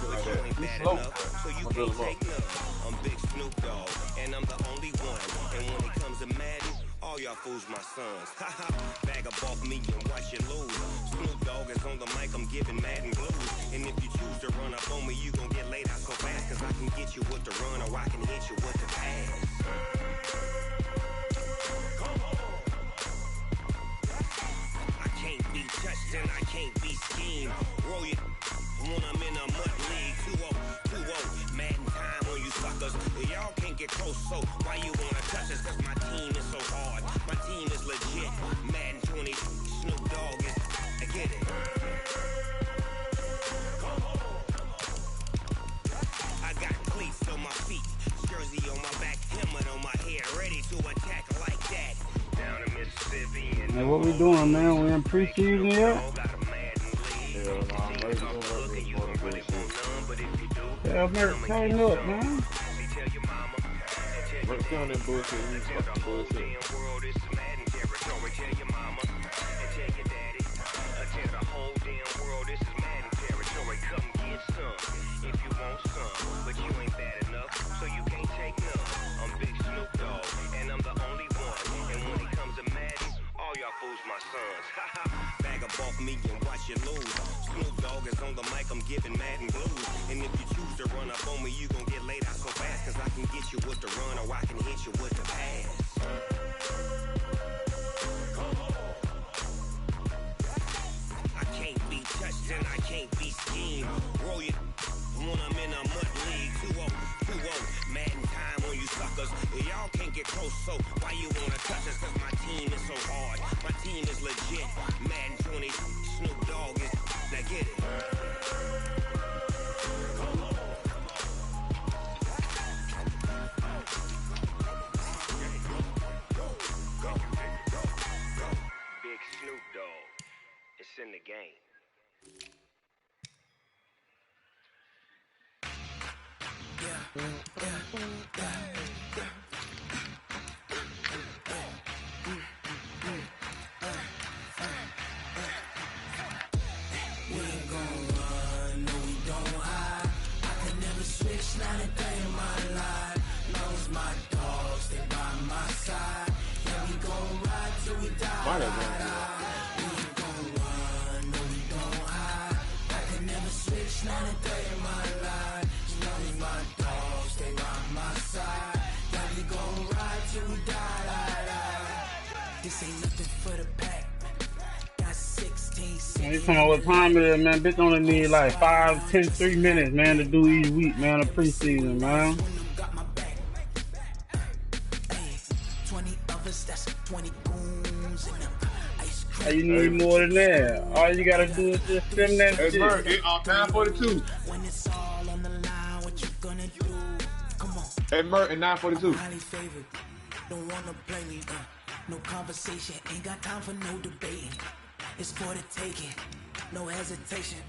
Like that. He's slow. I'm gonna build him up. I'm Big Snoop Dogg, and I'm the only one. And when it comes to Madden, all y'all fools my sons. Haha, bag up off me and watch you lose. Snoop Dogg is on the mic, I'm giving Madden blues. And if you choose to run up on me, you gon' get laid out so fast. Cause I can get you with the run or I can hit you with the pass. I can't be touched and I can't be schemed. Roll you when I'm in a mud league. 2-0, Madden time on you suckers. Y'all can't get close, so why you wanna touch us? Cause my team is so hard. My team is legit. Madden 20, Snoop Dogg is, I get it. I got cleats on my feet, jersey on my back, helmet on my head, ready to attack like that. Down in Mississippi. Hey, what we doing, man? We in preseason yet? Yeah, Merc, tighten up, man. Merc's doing that bullshit. He's fucking bullshit. If you want some, but you ain't bad enough, so you can't take none. I'm Big Snoop Dogg, and I'm the only one. And when it comes to Madden, all y'all fools my sons. Bag up off me and watch you lose. Snoop Dogg is on the mic, I'm giving Madden blues. And if you choose to run up on me, you gon' get laid out so fast. Cause I can get you with the run or I can hit you with the pass. I can't be touched and I can't be schemed. Roll you when I'm in a mud league. 2-0, Madden time on you suckers. Y'all can't get close, so why you wanna touch us? Cause my team is so hard. My team is legit. Madden 20, Snoop Dogg is, now get it. Big Snoop Dogg, it's in the game. We ain't gon' run, no we don't hide. I can never switch, not a day in my life. Long as my dogs stay by my side. Yeah, we gon' ride till we die. We ain't gon' run, no we don't hide. I can never switch, not a day in my life. As long as my dogs stay by my side. Yeah, we gon' ride till we die. This ain't nothing for the pack. Man, you talking about what time it is, man? Bitch only need like 5, 10, 3 minutes, man, to do each week, man, of preseason, man. How you need more than that? All you gotta do is just send that shit. Hey, Merc, it's 9:42. Hey, Merc, at 9:42. Don't wanna play me, no conversation, ain't got time for no debating. It's for the taking, no hesitation.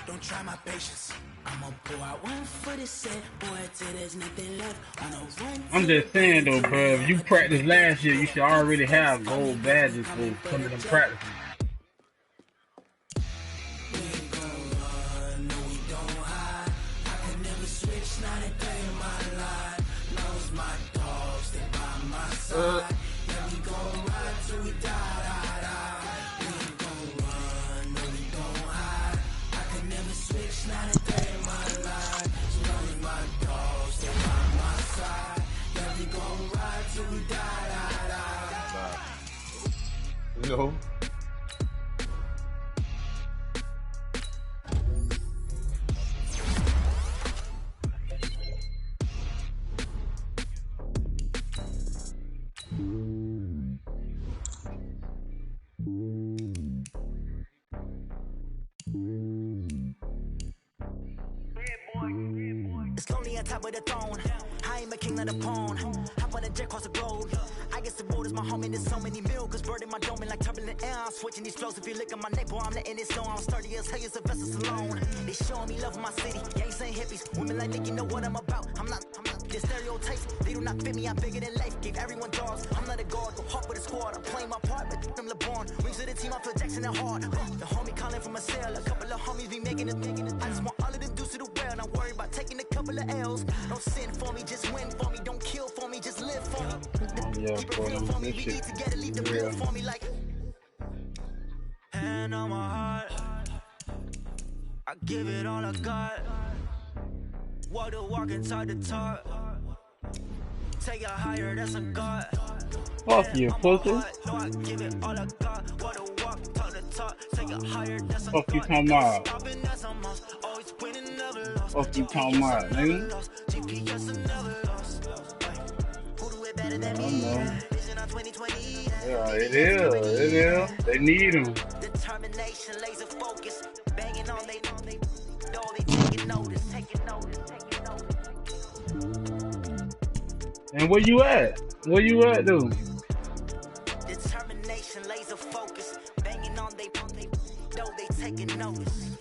Don't try my patience. I'ma pour out one for the set, boy, till there's nothing left. On a run. I'm just saying though, bro, if you practiced last year, you should already have gold badges for coming to practice. No. It's lonely on top of the throne. I ain't a king of the pawn. Hop on a jet across the globe. I guess the road is my home and there's so many miracles burning my dome like turbulent air. I'm switching these flows. If you look at my neck, boy, I'm letting it snow. I'm sturdy as hell, as a vessel alone. They showing me love in my city. Gangs ain't hippies. Women like Nick, you know what I'm about. I'm not the stereotypes. They do not fit me. I'm bigger than life. Gave everyone dogs. I'm not a guard. Go hard with a squad. I'm playing my part, but I'm LeBron. Rings to the team. I feel Jackson and hard. The homie calling from a cell. A couple of homies be making it. I just want all of them dudes to the well. Not worry about taking a couple of L's. Don't sin for me, just win for me. Don't kill for me, just live for me. Keep it real for me. We eat together, leave the bill for me like. Hand on my heart, I give it all I got. Walk the walk inside the talk. Take it higher, that's a God. Fuck you, pussy. I give it all I got. Walk the walk, talk the talk. Take it higher, that's a Fuck you talking about? Fuck you talking about, nigga? Yeah, it is. They need him. Determination, laser focus, banging on they door, they taking notice. And where you at? Where you at, dude? Determination, laser focus, banging on they door, they taking notice.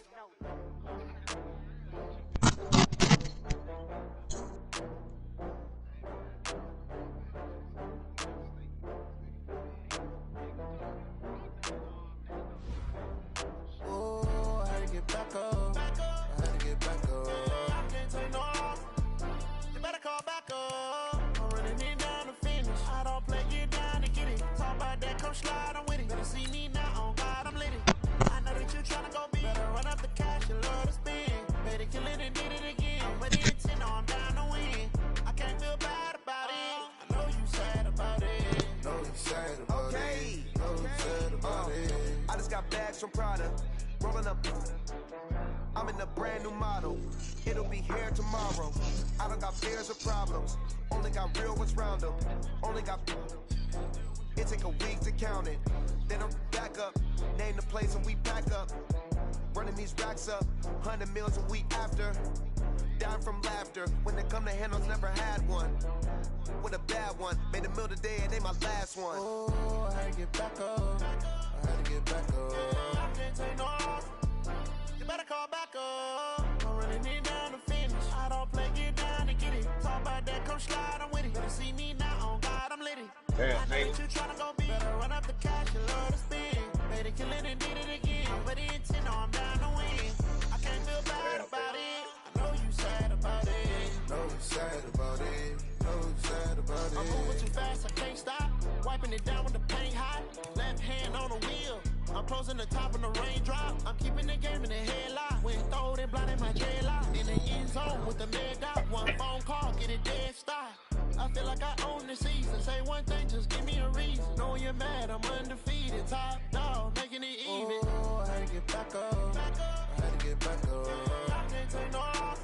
Slide, I'm with it. Better see me now, on God, I'm lit it. I know that you tryna go big. Better run up the cash, you love to spend. Better kill it and did it again. I'm ready to 10, no, I'm down to win. I can't feel bad about it. I know you sad about it. Know you sad about it. Know you sad about it. I just got bags from Prada. Rolling up. I'm in a brand new model. It'll be here tomorrow. I don't got fears or problems. Only got real ones round them. Only got. It take a week to count it. Then I'm back up. Name the place and we back up. Running these racks up. 100 meals a week after. Dying from laughter. When they come to handles, never had one. With a bad one. Made a meal today and they my last one. Oh, I had to get back up. I had to get back up. I can't take no off. You better call back up. I'm running it down to finish. I don't play, get down to get it. Talk about that, come slide, I'm with it. Better see me now, on God, I'm lit it. Damn, I know that you tryna go big. Better run up the cash, you love to spend. Made it, kill it, and did it again. But it intent, no, I'm down to win. I can't feel bad about it. I know you sad about it. Know you sad about it. Know you sad about it. I'm moving too fast, I can't stop. Wiping it down with the paint hot. Left hand on the wheel. I'm closing the top of the raindrop. I'm keeping the game in the headlock. When throwed and blinded my dreadlock. In the end zone with the mad dot. One phone call, get it dead stop. I feel like I own the season. Say one thing, just give me a reason. Knowing you're mad, I'm undefeated. Top dog, making it even. Oh, I had to get back up. I had to get back up. I can't take no off.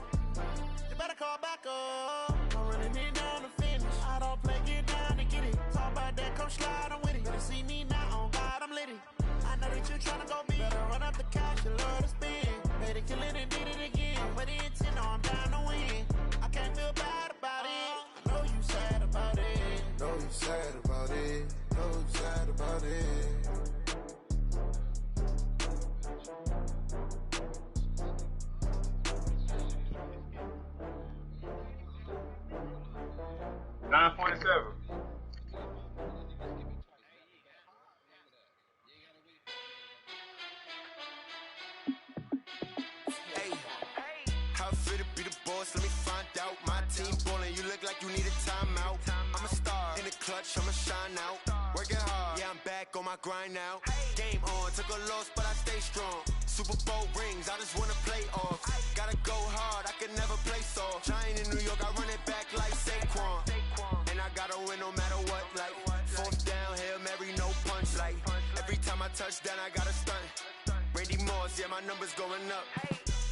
You better call back up. I'm running it down to finish. I don't play, get down to get it. Talk about that, come slide, I'm with it. Better see me now, on God, I'm lit it. I know that you tryna go big. Better run up the cash, you love to spend. Made it, kill it, and did it again. But the intent, no, I'm down to win. I can't feel bad about it. I know you sad about it. Know you sad about it. Know you sad about it. 947. How I feel to be the boss, let me find out. My team ballin', you look like you need a timeout. I'm a star in the clutch, I'ma shine out. Working hard, yeah, I'm back on my grind now. Game on, took a loss, but I stay strong. Super Bowl rings, I just wanna play off. Gotta go hard, I can never play soft. Giant in New York, I run it back like Saquon. And I gotta win no matter what, like fourth down, Hail Mary, no punch. Like every time I touch down, I gotta stunt. Randy Moss, yeah, my numbers going up.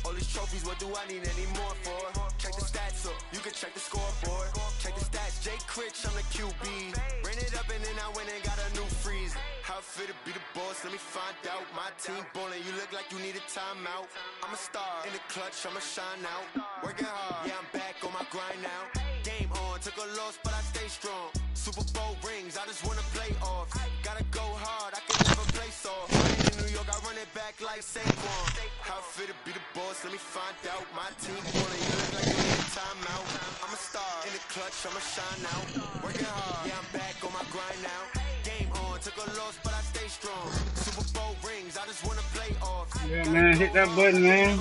All these trophies, what do I need any more for? Check the stats up, you can check the scoreboard. Check the stats, Jay Critch, I'm the QB. Ran it up and then I went and got a new freeze. How fit to be the boss, let me find out. My team ballin', you look like you need a timeout. I'm a star, in the clutch, I'ma shine out. Working hard, yeah, I'm back on my grind now. Game on, took a loss, but I stay strong. Super Bowl rings, I just wanna play off. Gotta go hard, I can never play soft. In New York, I run it back like Saquon. How fit to be the boss, let me find out. My team ballin', you look like you need a timeout. I'm a star, in the clutch, I'ma shine out. Working hard, yeah, I'm back on my grind now. Game on, took a loss, but I stay strong. Super Bowl rings, I just wanna play off. Yeah, man, hit that button, man.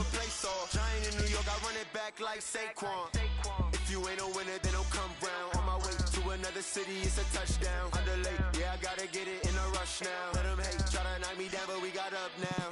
Giant in New York, I run it back like Saquon. If you ain't a winner, then don't come round. On my way to another city, it's a touchdown. Underlay, yeah, I gotta get it in a rush now. Let them hate, try to knock me down, but we got up now.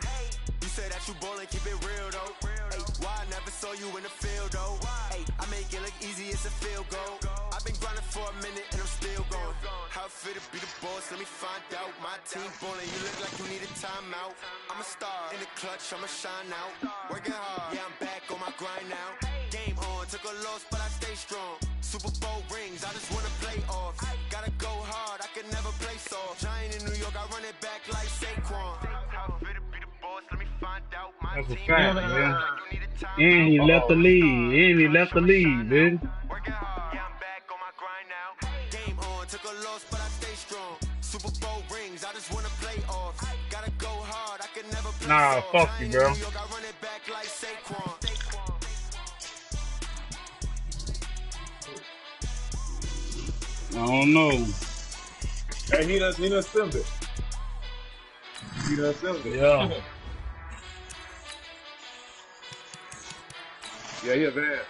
You say that you ballin', keep it real though. Hey, why I never saw you in the field though? Hey, I make it look easy, it's a field goal. I've been grinding for a minute and I'm still going. How fit to be the boss, let me find out. My team ballin', you look like you need a timeout. I'm a star, in the clutch, I'ma shine out. Working hard, yeah, I'm back on my grind now. Game on, took a loss, but I stay strong. Super Bowl rings, I just wanna play off. Gotta go hard, I can never play soft. Giant in New York, I run it back like Saquon. How fit to be the boss, let me find out. My That's a team fact, ballin', man. you need a timeout. And he left the league. And he left the league, man. Working hard, yeah, I'm back on my grind now. Game on, took a loss, but I stay strong. Super Bowl rings, I just wanna play off. Gotta go hard, I can never play Nah, soft. fuck you, bro. New York, I run it back like Saquon. I don't know. Hey, he done stemmed it. He done stemmed it. Yeah. Yeah, he a van.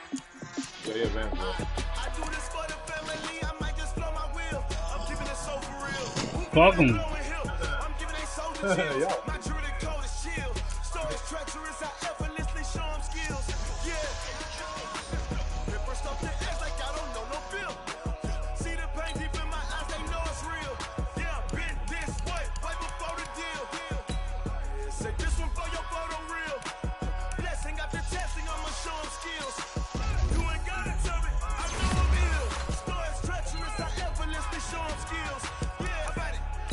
Yeah, he a van, bro. I do this for the family, I might just blow my wheel. I'm keeping it so for real. Fuck him. I'm giving a soldier chills. Yeah. My druid code is shield. Stories treacherous, I effortlessly show them skills. Yeah. Ripper stuff the edge like I don't know no bill. See the pain deep in my eyes, they know it's real. Yeah, been this way, right before the deal. Say this one for your photo real. Blessing after testing, I'ma show them skills. You ain't gotta tell me, I know I'm ill. Stories treacherous, I effortlessly show them skills. Yeah,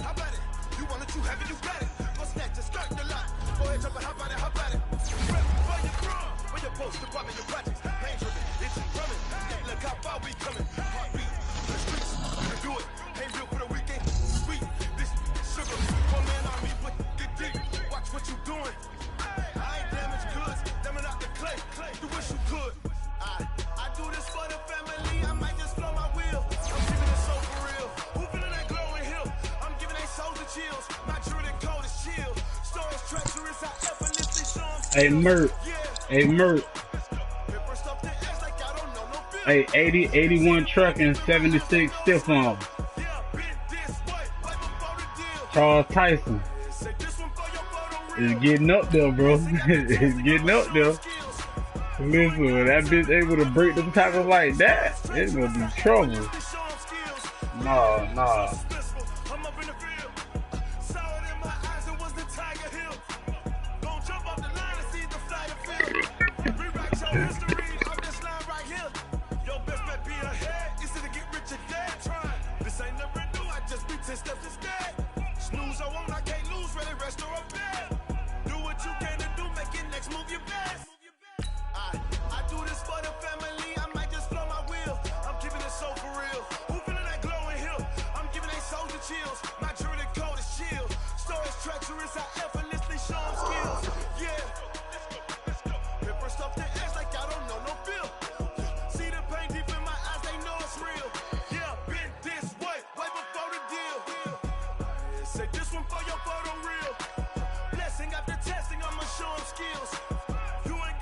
how about it? You want it, you have it, you got it. Go snatch it, start the lot. Go ahead, jump it, how about it? Rep for your drum, for your post, the pop in your projects. Pain driven, it's drumming. Yeah, look how far we coming. Heartbeat, the streets, you can do it. Ain't built for the weekend. Sweet, this sugar, one man army, but get deep. Watch what you doing. I ain't damaged goods, damn out the clay. You wish you could. I do this for the family, I might just blow my wheel. I'm keeping it so for real. Who feeling that glowing hill? I'm giving they souls the chills. My druid code is chill. Stories treacherous, I effortlessly show them skills. Hey, Mert. Hey, Mert. Ripper stuff the edge like I don't know no bill. Hey, 81 truck and 76 stiff arm. Yeah, been this way, right before the deal. Charles Tyson. Say this one for your photo real. It's getting up there, bro. It's getting up there. Listen, when that bitch able to break them tackles like that, it's gonna be trouble. Nah. I'm up in the field. Saw it in my eyes, it was the Tiger Hill. Don't jump off the line and see the fly the field. Rewrite your history on this line right here. Your best bet be ahead. Easy to get rich or dead. Try. This ain't never new, I just be 10 steps instead. Snooze I won't, I can't lose, ready, rest or up bed. Do what you can to do, make it next move your best. I do this for the family, I might just blow my wheel. I'm keeping it so for real. Who feeling that glowing hill? I'm giving they soldier chills. My druid code is shield. Stories treacherous, I effortlessly show them skills. Yeah. Ripper stuff the edge like I don't know no bill. See the pain deep in my eyes, they know it's real. Yeah, been this way, right before the deal. Say this one for your photo real. Blessing after testing, I'ma show them skills. You ain't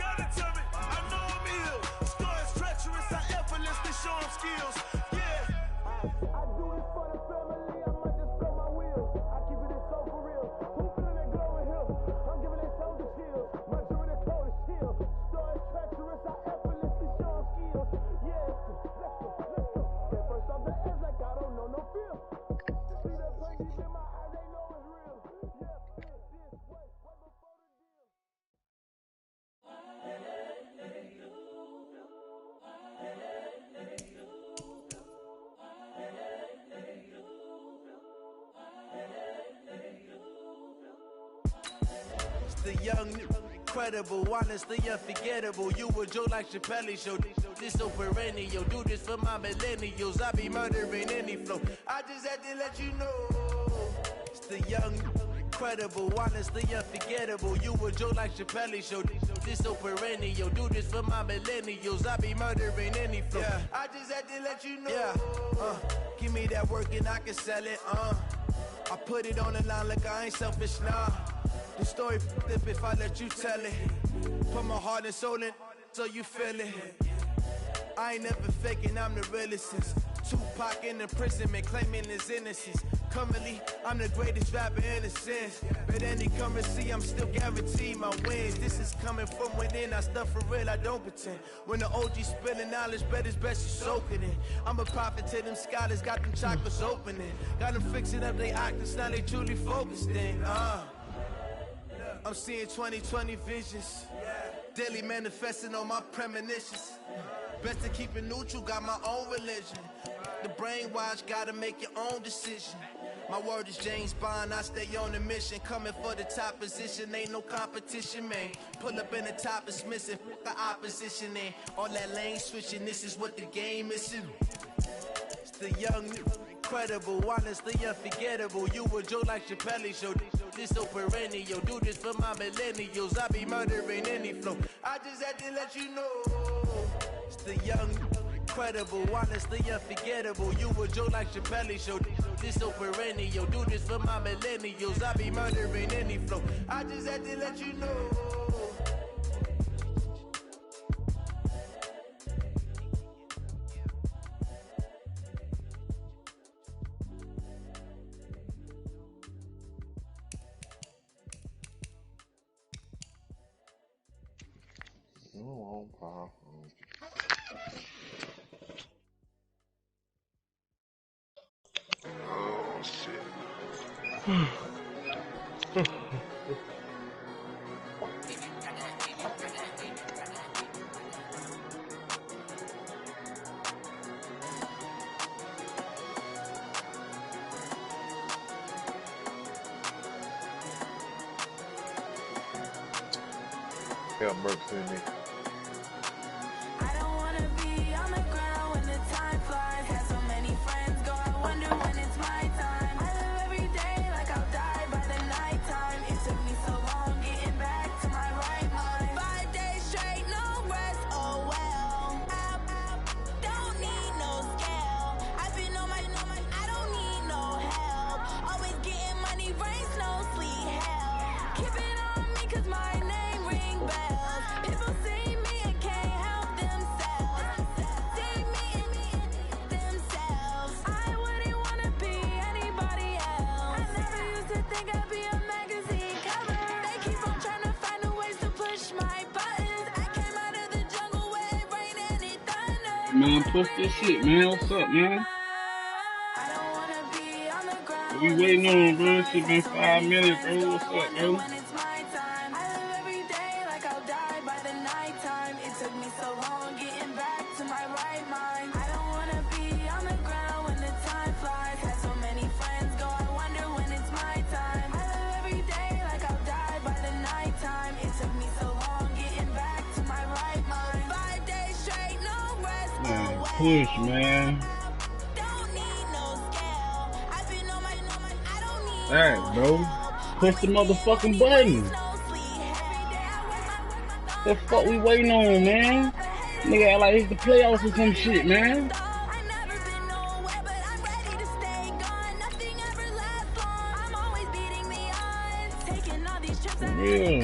The young, incredible, honestly unforgettable. You a Joe like Chappelle show. This so perennial. Do this for my millennials. I be murdering any flow. I just had to let you know. It's the young, incredible, honestly unforgettable. You a Joe like Chappelle show. This so perennial. Do this for my millennials. I be murdering any flow. Yeah. I just had to let you know. Yeah. Give me that work and I can sell it. I put it on the line like I ain't selfish, nah. The story flip if I let you tell it. Put my heart and soul in so you feel it. I ain't never faking, I'm the realest since Tupac in imprisonment, claiming his innocence. Currently, I'm the greatest rapper in a sense. But any currency, I'm still guaranteed my wins. This is coming from within, I stuff for real, I don't pretend. When the OG spilling knowledge, bet it's best you soak it in. I'm a prophet to them scholars, got them chakras opening. Got them fixing up they octaves, now they truly focused in. I'm seeing 2020 visions, daily manifesting on my premonitions. Best to keep it neutral, got my own religion. The brainwash, gotta make your own decision. My word is James Bond, I stay on the mission. Coming for the top position, ain't no competition, man. Pull up in the top, it's missing, the opposition in. All that lane switching, this is what the game is. It's the young, incredible, honestly unforgettable. You a Joe like Chappelle show. This so perennial. Do this for my millennials. I be murdering any flow. I just had to let you know. It's the young, incredible, honestly unforgettable. You a Joe like Chappelle show. This so perennial. Do this for my millennials. I be murdering any flow. I just had to let you know. Oh, shit. Yeah, Merck's in me. Man, push this shit, man. What's up, man? What we waiting on, bro? This shit been 5 minutes, bro. What's up, bro? Push, man. Alright, bro. Push the motherfucking button. What the fuck we waiting on, man? Nigga act like it's the playoffs or some shit, man. For real.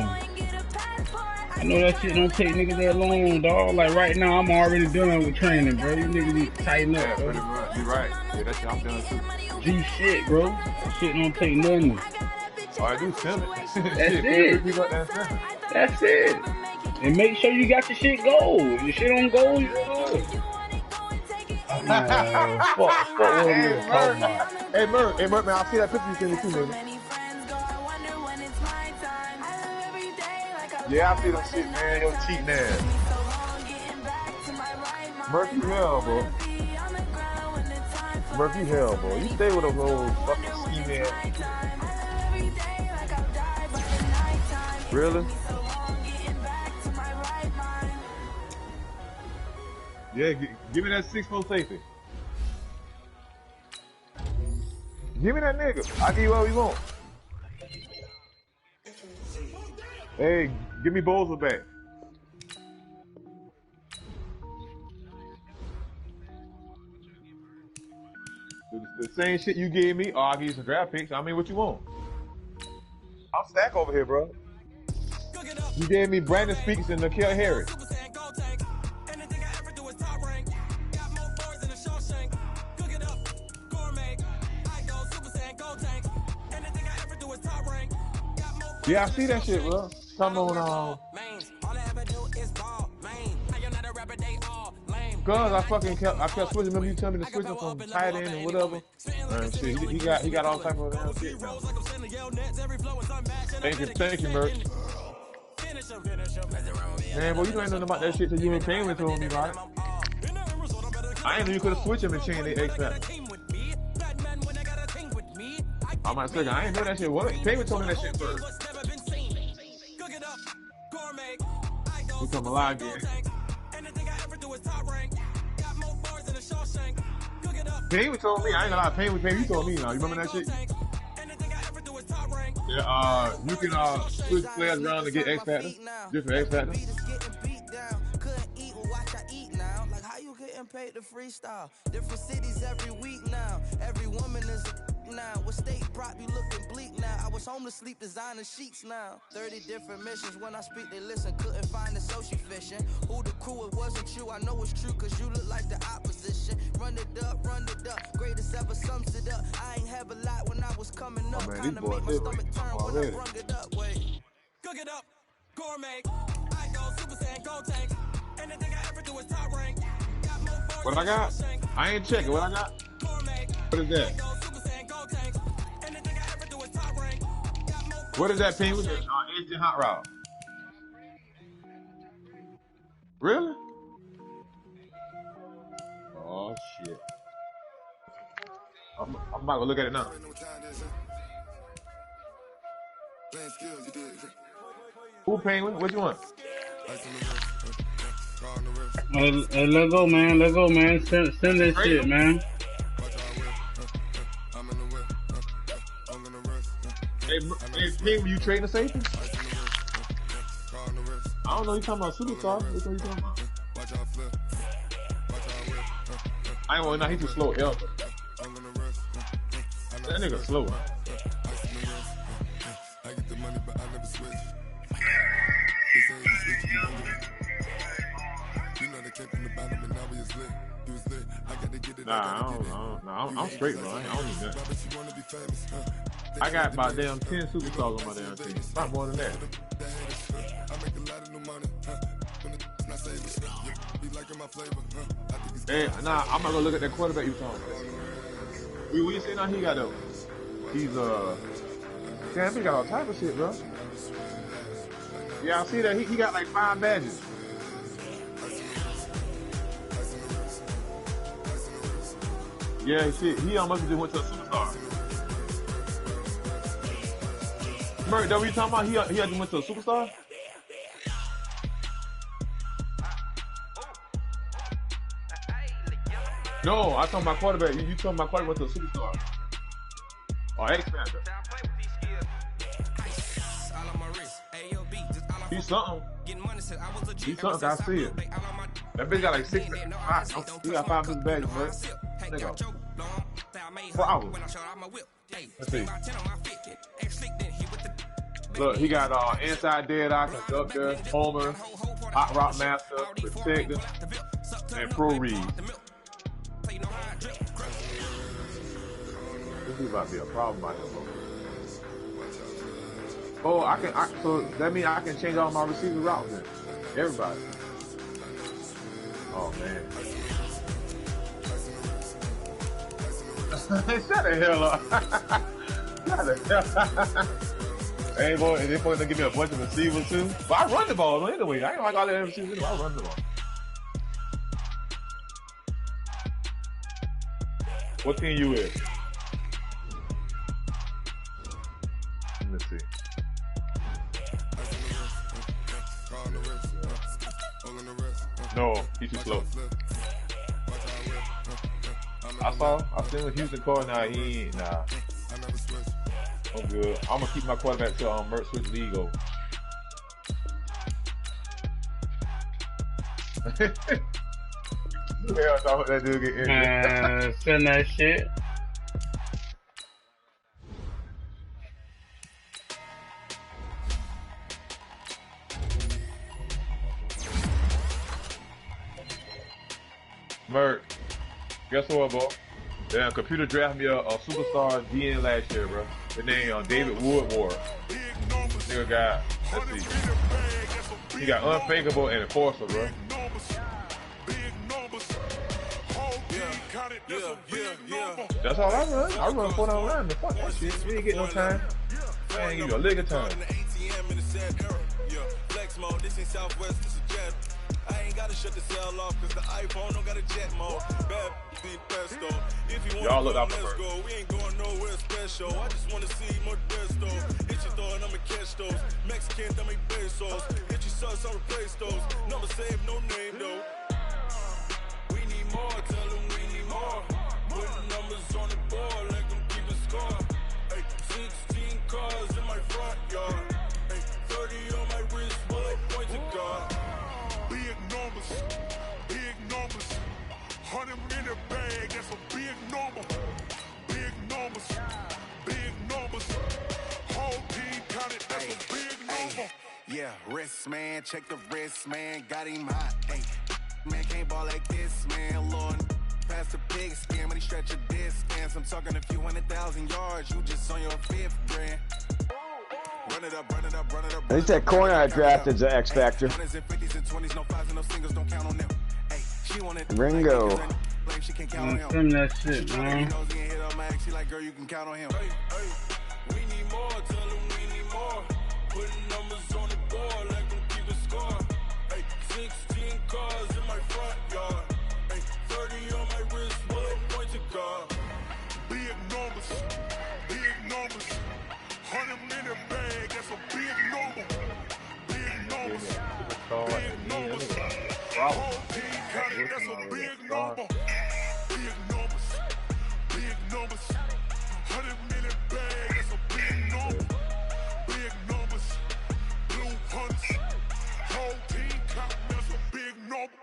I know that shit don't take niggas that long, dog. Like right now, I'm already done with training, bro. You niggas need to tighten up, bro. Pretty much. You right. Yeah, that shit I'm done too. G shit, bro. That shit don't take nothing. Oh, I do send it. That's it. That's it. And make sure you got your shit gold. If your shit don't go, you good. Nah, fuck what niggas talking about. Hey, Merc, man, I see that picture you sent me too, man. Yeah, I see that shit, man. Yo, cheating ass. Murphy hell, bro. Murphy hell, bro. You stay with those old fucking ski man. Really? Yeah, give me that 6-4 safety. Give me that nigga. I'll give you what we want. Hey, give me Boza back. The same shit you gave me, I'll give you some draft picks. I mean, what you want? I'm stacked over here, bro. You gave me Brandon Speaks and N'Keal Harris. Yeah, I see that shit, bro. Come on, cause I kept switching. Remember you telling me to switch him from tight end and whatever. Shit, he got all type of damn shit now. Thank you, Merc. Man, boy, you know ain't nothing about that shit till you and Payne told me about it. I ain't know you could have switched him and changed the X Factor. I'm not saying I ain't know that shit. What? Payne told me that shit first. We come alive again. Payne told me, I ain't gonna lie, Payne, you told me now. You remember that shit? Yeah, you can switch players around to get X Factor. Different X Factor. Paid to freestyle. Different cities every week now. Every woman is a now. What state prop you looking bleak now? I was homeless, sleep designing sheets now. 30 different missions. When I speak, they listen. Couldn't find the social fishing. Who the crew? It wasn't you. I know it's true, cause you look like the opposition. Run it up. Greatest ever sums it up. I ain't have a lot when I was coming up. Kinda make my stomach turn when I brung it up. Wait. Cook it up. Gourmet. I go Super Saiyan, go tank. Anything I ever do is top rank. What I got? I ain't checking. What I got? What is that? What is that, Payne? With engine hot rod? Really? Oh shit! I'm about to look at it now. Who Payne? What you want? Let's go, man. Let's go, man. Send that shit, man. Hey, Payne, were you trading the safety? I don't know. You talking about Superstar? Which one you talking about? I ain't want to know. He's too slow. That nigga slow. Nah, I'm straight, bro. I don't need that. I got about damn 10 superstars on my damn team. Not more than that. Hey, nah, I'm not gonna look at that quarterback you talking about. What you see now he got though? He's damn, he got all type of shit, bro. Yeah, I see that he got like 5 badges. Yeah, shit. He almost just went to a superstar. Remember that what you talking about? He just went to a superstar? No, I talking about quarterback. You talking about quarterback went to a superstar. Or X Factor. He's something. He's something, I see it. That bitch got like 6 badges. He got 5 big badges, bro. Nigga. Problem. Let's see. Look, he got Inside Dead Eye, Conductor, Homer, Hot Rock Master, Protector, and Pro Reed. This is about to be a problem by him, bro. Oh, so that means I can change all my receiver routes then. Everybody. Oh man. Shut the hell up. Shut the hell up. Hey, boy, and they're supposed to give me a bunch of receivers, too. But I run the ball anyway. I ain't like all that receivers anyway. I run the ball. What team you is? Let me see. No, he's too slow. I seen the Houston call. Nah, he ain't. Nah. I'm good. I'm gonna keep my quarterback till Mertz switch league go. Hell, I thought that dude get injured. Send that shit. Mertz, guess what, bro? Damn, computer drafted me a superstar DN last year, bro. His name David Woodward. Nigga got, let's see. He got unfakeable and enforcer, bro. That's all I run. I run 4 down line. Fuck that shit. We ain't get no time. I ain't give you a lick of time. I ain't gotta shut the cell off cause the iPhone don't got a jet mode. Bad pesto. If you y'all want look out to for go, we ain't going nowhere special. I just wanna see more desto. Hit your thought, I'ma catch those. Mexican, that make pesos. Hit your sauce, I'll replace those. Number save, no name though. We need more, tell them we need more. Putting numbers on the board, like them keep a score. Hey, 16 cars in my front yard. Hey, 30 on my wrist, bullet point to God. Big numbers, 100 in the bag, that's a big number. Big numbers, whole team counted, that's a big number. Yeah, wrist man, check the wrist man, got him hot. Ay, man can't ball like this, man. Lord, past the pig skin, when he stretch a distance. I'm talking a few 100,000 yards, you just on your 5th brand. Run it up, run it up, run it up. At least that corner I drafted is an X Factor. Ringo. Send that shit, man. She like, girl, you can count on him. We need more, tell them we need more. Putting numbers on the board, like them keep a score. 16 cars in my front yard. 30 on my wrist, bullet point to God. Big numbers, 100 in the bag, that's a big number. Big numbers, whole team counted, that's a big number. Big numbers, 100 in the bag, that's a big number. Big numbers, blue hunts, whole team counting, that's a big number.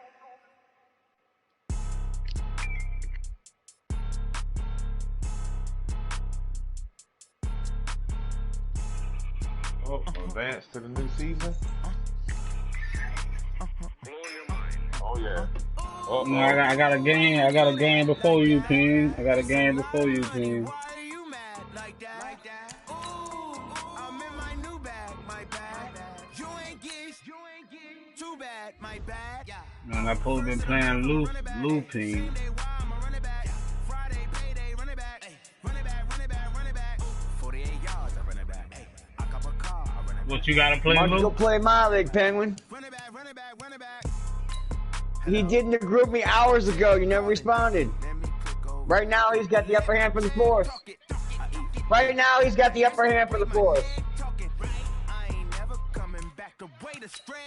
Oh, advance to the new season. Oh yeah. No, I got a game. I got a game before you, King. I got a game before you, King. Man, I probably been playing looping. What you gotta play? Why don't you go play my league, Penguin? He did in the group me hours ago. You never responded. Right now, he's got the upper hand for the Force. Right now, he's got the upper hand for the Force.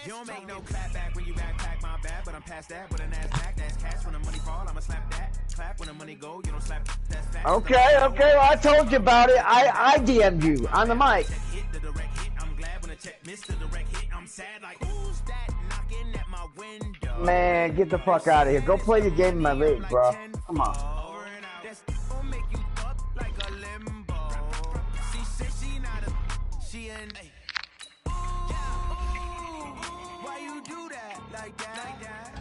You don't make no clap back when you backpack, my bad, but I'm past that. With an ass back, that's cash. When the money fall, I'ma slap that. Clap when the money go, you don't slap. That's fact. Okay, well, I told you about it. I DM'd you on the mic. Hit the direct hit, I'm glad when the check missed the direct hit. I'm sad like, who's that knocking at my window? Man, get the fuck out of here. Go play the game in my league, bro. Come on.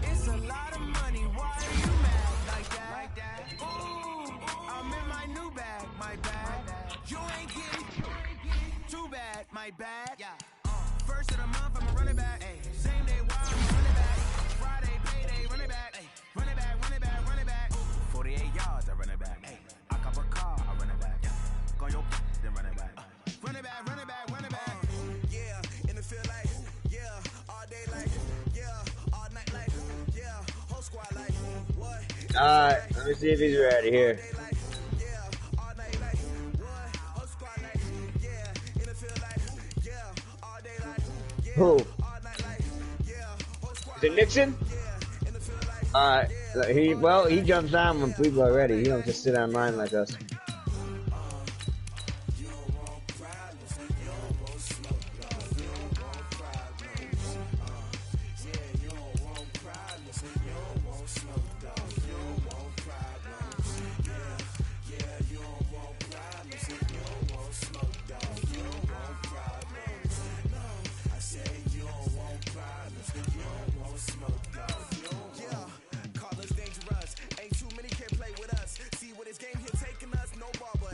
It's a lot of money. Why are you mad like that? Ooh, I'm in my new bag, my bad. You ain't getting too bad, my bad. First of the month, I'ma run it back. Same day, why I'ma run it back. Friday, payday, run it back. Run it back, run it back, run it back. 48 yards, I run it back. I cop a Let me see if he's ready here. Who? Is it Nixon? He jumps on when people are ready. He don't just sit online like us.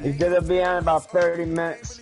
He's gonna be on about 30 minutes.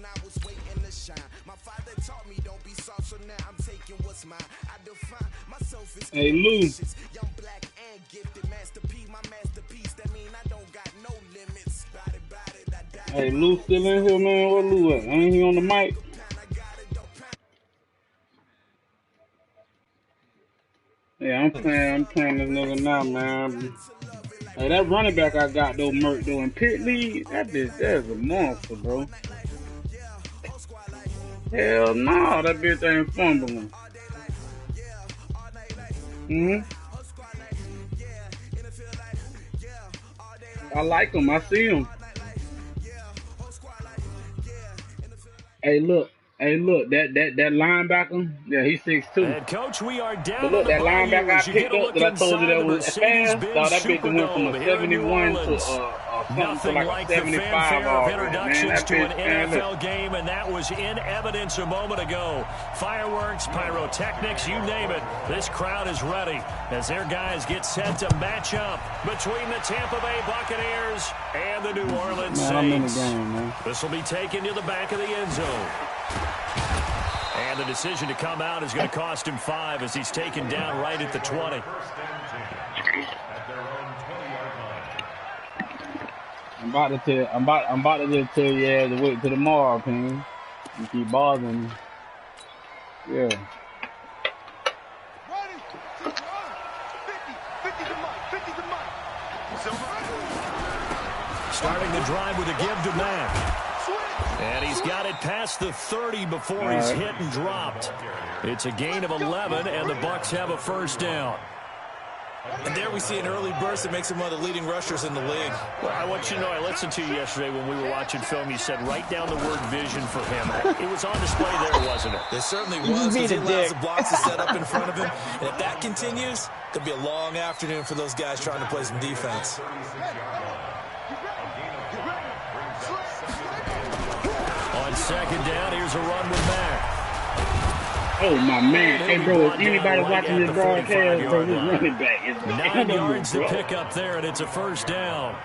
I was waiting to shine. My father taught me don't be soft, so now I'm taking what's mine. I define myself as hey, Lou. young, black, and gifted. Master P, my masterpiece. That mean I don't got no limits. Hey, Lou still in here, man. Where Lou at? Ain't he on the mic? Yeah, I'm playing this nigga now, man. Hey, that running back I got though, Merc though, in pit league, that's a monster, bro. Hell no, that bitch ain't fumbling. I like him. I see him. Hey, look, that linebacker, yeah, he's 6'2". And coach, we are down but look, that linebacker I you picked up that I told you that was fast, that bitch went from a 71 to nothing like like a 75 the fanfare of already, introductions to an man, NFL game, and that was in evidence a moment ago. Fireworks, pyrotechnics, you name it. This crowd is ready as their guys get set to match up between the Tampa Bay Buccaneers and the New Orleans Saints. I'm in the game, man. This will be taken to the back of the end zone. And the decision to come out is going to cost him 5 as he's taken down right at the 20. I'm about to just tell you to wait till tomorrow, Ping. You keep bothering me. Yeah. Starting the drive with a give to Matt. And he's got it past the 30 before he's hit and dropped. It's a gain of 11, and the Bucs have a first down. And there we see an early burst that makes him one of the leading rushers in the league. Well, I want you to know, I listened to you yesterday when we were watching film. You said write down the word vision for him. It was on display there, wasn't it? It certainly was, because he allows the blocks to set up in front of him. And if that continues, it'll be a long afternoon for those guys trying to play some defense. On second down, here's a run with Mack. Oh, my man. Hey, bro, if anybody watching this broadcast, bro, this running back is 9 yards to pick up there, and it's a first down.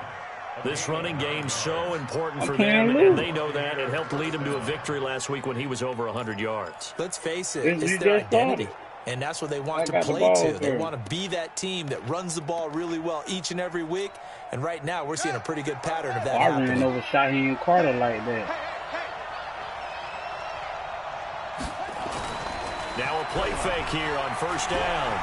This running game's so important for them, and they know that. It helped lead them to a victory last week when he was over 100 yards. Let's face it, it's their identity. And that's what they want to play to. They want to be that team that runs the ball really well each and every week. And right now, we're seeing a pretty good pattern of that happening. I ran over Shaheem Carter like that. Now a play fake here on first down.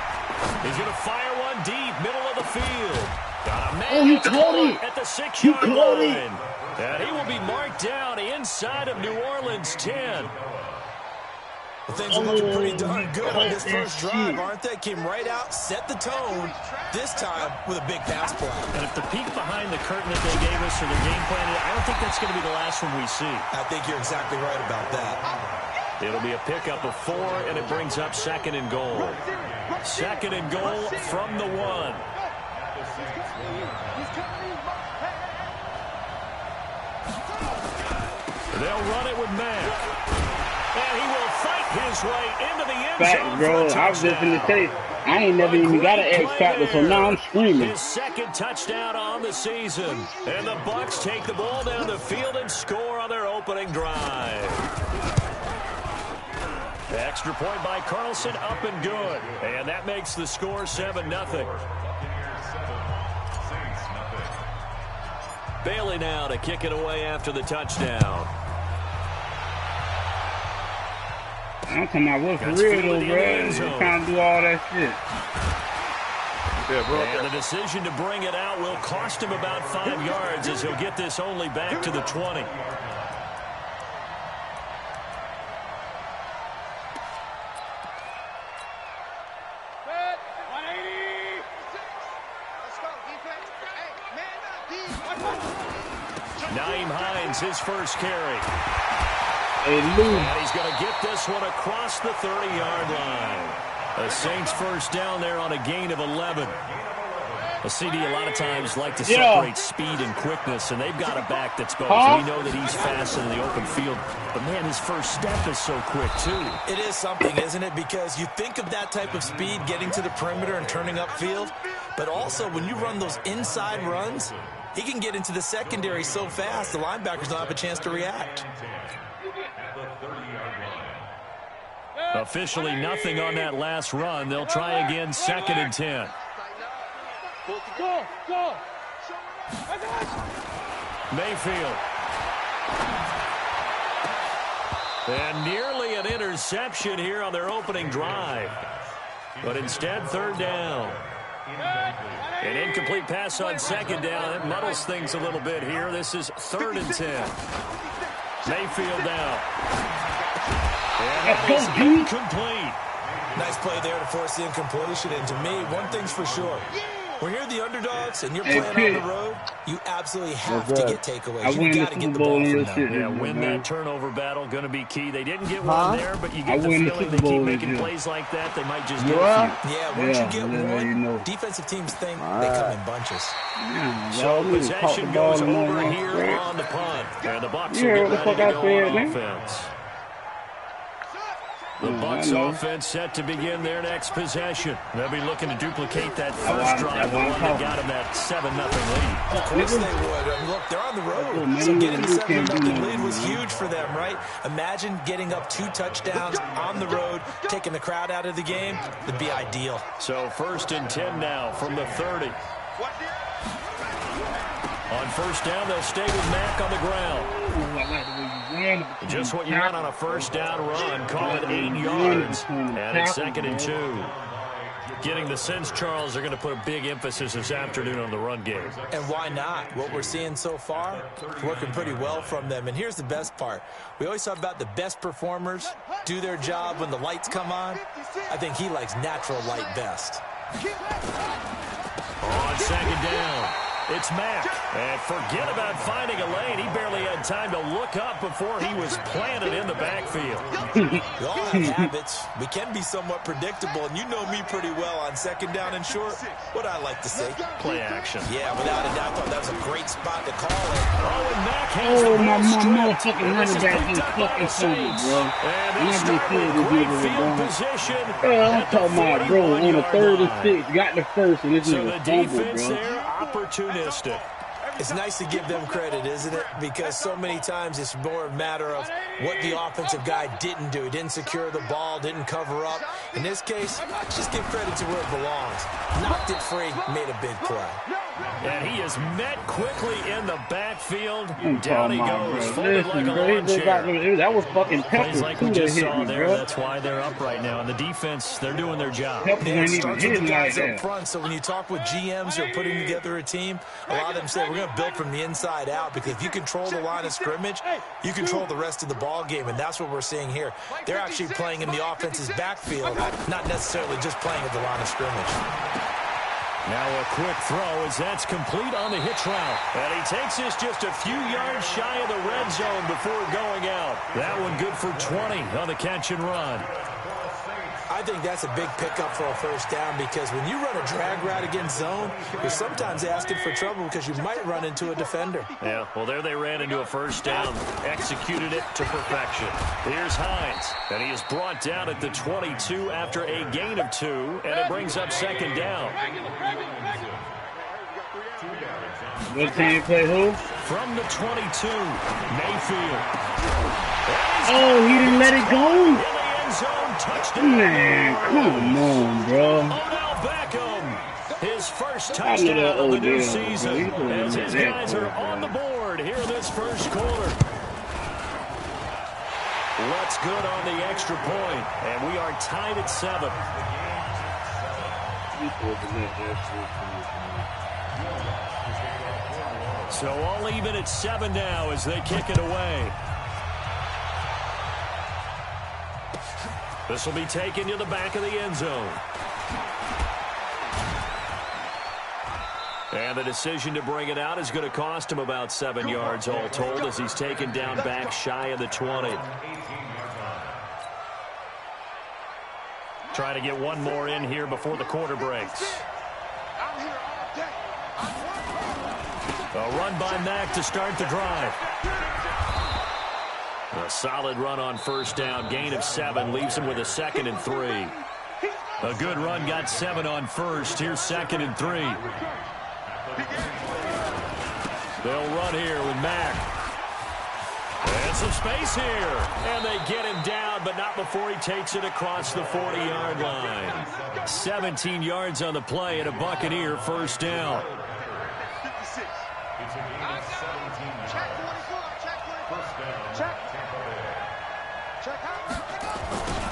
He's going to fire one deep, middle of the field. Got a man Oh, he caught it. at the He 6-yard caught it. line. And he will be marked down inside of New Orleans 10. Well, things are looking pretty darn good on this first drive, aren't they? Came right out, set the tone, this time with a big pass play. And if the peek behind the curtain that they gave us or the game plan, I don't think that's going to be the last one we see. I think you're exactly right about that. It'll be a pickup of 4, and it brings up 2nd and goal. 2nd and goal from the 1. They'll run it with Mack. And he will fight his way into the end zone. Fact, bro. I was just going to say, I ain't never even got an X factor, so now I'm screaming. His 2nd touchdown on the season. And the Bucs take the ball down the field and score on their opening drive. Extra point by Carlson, up and good. And that makes the score 7-0. Bailey now to kick it away after the touchdown. I'm talking about what for real though, bro. He's trying to do all that shit. And the decision to bring it out will cost him about 5 yards as he'll get this only back to the 20. Naeem Hines, his first carry. And he's going to get this one across the 30-yard line. The Saints first down there on a gain of 11. A CD a lot of times like to separate speed and quickness, and they've got a back that's both. We know that he's fast in the open field, but, man, his first step is so quick, too. It is something, isn't it? Because you think of that type of speed getting to the perimeter and turning upfield, but also when you run those inside runs, he can get into the secondary so fast the linebackers don't have a chance to react. Officially nothing on that last run. They'll try again, 2nd and 10. Go! Mayfield. And nearly an interception here on their opening drive. But instead, 3rd down. An incomplete pass on 2nd down. It muddles things a little bit here. This is 3rd and 10. Mayfield now. And it is incomplete. Nice play there to force the incompletion. And to me, one thing's for sure. When you're the underdogs and you're playing on the road, you absolutely have to get takeaways. You've got to get the ball from them. Yeah, win that turnover battle, going to be key. They didn't get one there, but you get the feeling they keep making plays like that, they might just get a few. Yeah, once you get one, defensive teams think they come in bunches. So possession goes over here on the punt. And the Bucs will get ready to go on offense. The Bucs offense set to begin their next possession. They'll be looking to duplicate that first drive, the one that got them that 7-0 lead. Of course they would. Look, they're on the road, so getting the 7-0 lead was huge for them, right? Imagine getting up 2 touchdowns on the road, taking the crowd out of the game. It'd be ideal. So 1st and 10 now from the 30. On 1st down, they'll stay with Mack on the ground. Just what you want on a 1st down run. Call it 8 yards. And it's 2nd and 2. Getting the sense, Charles, they're going to put a big emphasis this afternoon on the run game. And why not? What we're seeing so far, working pretty well from them. And here's the best part. We always talk about the best performers do their job when the lights come on. I think he likes natural light best. On 2nd down. It's Mack. And forget about finding a lane. He barely had time to look up before he was planted in the backfield. We all have habits. We can be somewhat predictable, and you know me pretty well on 2nd down and short. What I like to say. Play action. Yeah, without a doubt, I thought that was a great spot to call it. Oh, and Mack has the my ball motherfucking running back is fucking funny, bro. And they start with great field position. I'm talking about, bro, on a 3rd and 6, got the first, and this is So the a fumble, defense bro. there, opportunistic. It's nice to give them credit, isn't it? Because so many times it's more a matter of what the offensive guy didn't do. He didn't secure the ball, didn't cover up. In this case, just give credit to where it belongs. Knocked it free, made a big play. And he is met quickly in the backfield. Down he goes, folded Listen, like a bro, lawn chair. that was fucking Peppers Plays like we just hit saw me, there. bro. That's why they're up right now. And the defense, they're doing their job. Peppers It ain't even starts with the hitting like guys up that. front. So when you talk with GMs who are putting together a team, a lot of them say we're going to build from the inside out, because if you control the line of scrimmage, you control the rest of the ball game, and that's what we're seeing here. They're actually playing in the offense's backfield, not necessarily just playing at the line of scrimmage. Now a quick throw as that's complete on the hitch route. And he takes this just a few yards shy of the red zone before going out. That one good for 20 on the catch and run. I think that's a big pickup for a first down, because when you run a drag route against zone, you're sometimes asking for trouble because you might run into a defender. Yeah, well, there they ran into a first down, executed it to perfection. Here's Hines, and he is brought down at the 22 after a gain of 2, and it brings up second down. What team play who? From the 22, Mayfield. Oh, he didn't let it go? In the end zone, touchdown. Man, come on, bro. Odell Beckham, his first touchdown of the new season, as his guys are on the board here in this first quarter. Looks good on the extra point, and we are tied at 7. So all even at 7 now as they kick it away. This will be taken to the back of the end zone. And the decision to bring it out is going to cost him about 7 yards all told, as he's taken down back shy of the 20. Trying to get one more in here before the quarter breaks. A run by Mack to start the drive. A solid run on first down. Gain of 7 leaves him with a 2nd and 3. A good run got 7 on first. Here's 2nd and 3. They'll run here with Mack. And some space here. And they get him down, but not before he takes it across the 40-yard line. 17 yards on the play and a Buccaneer first down.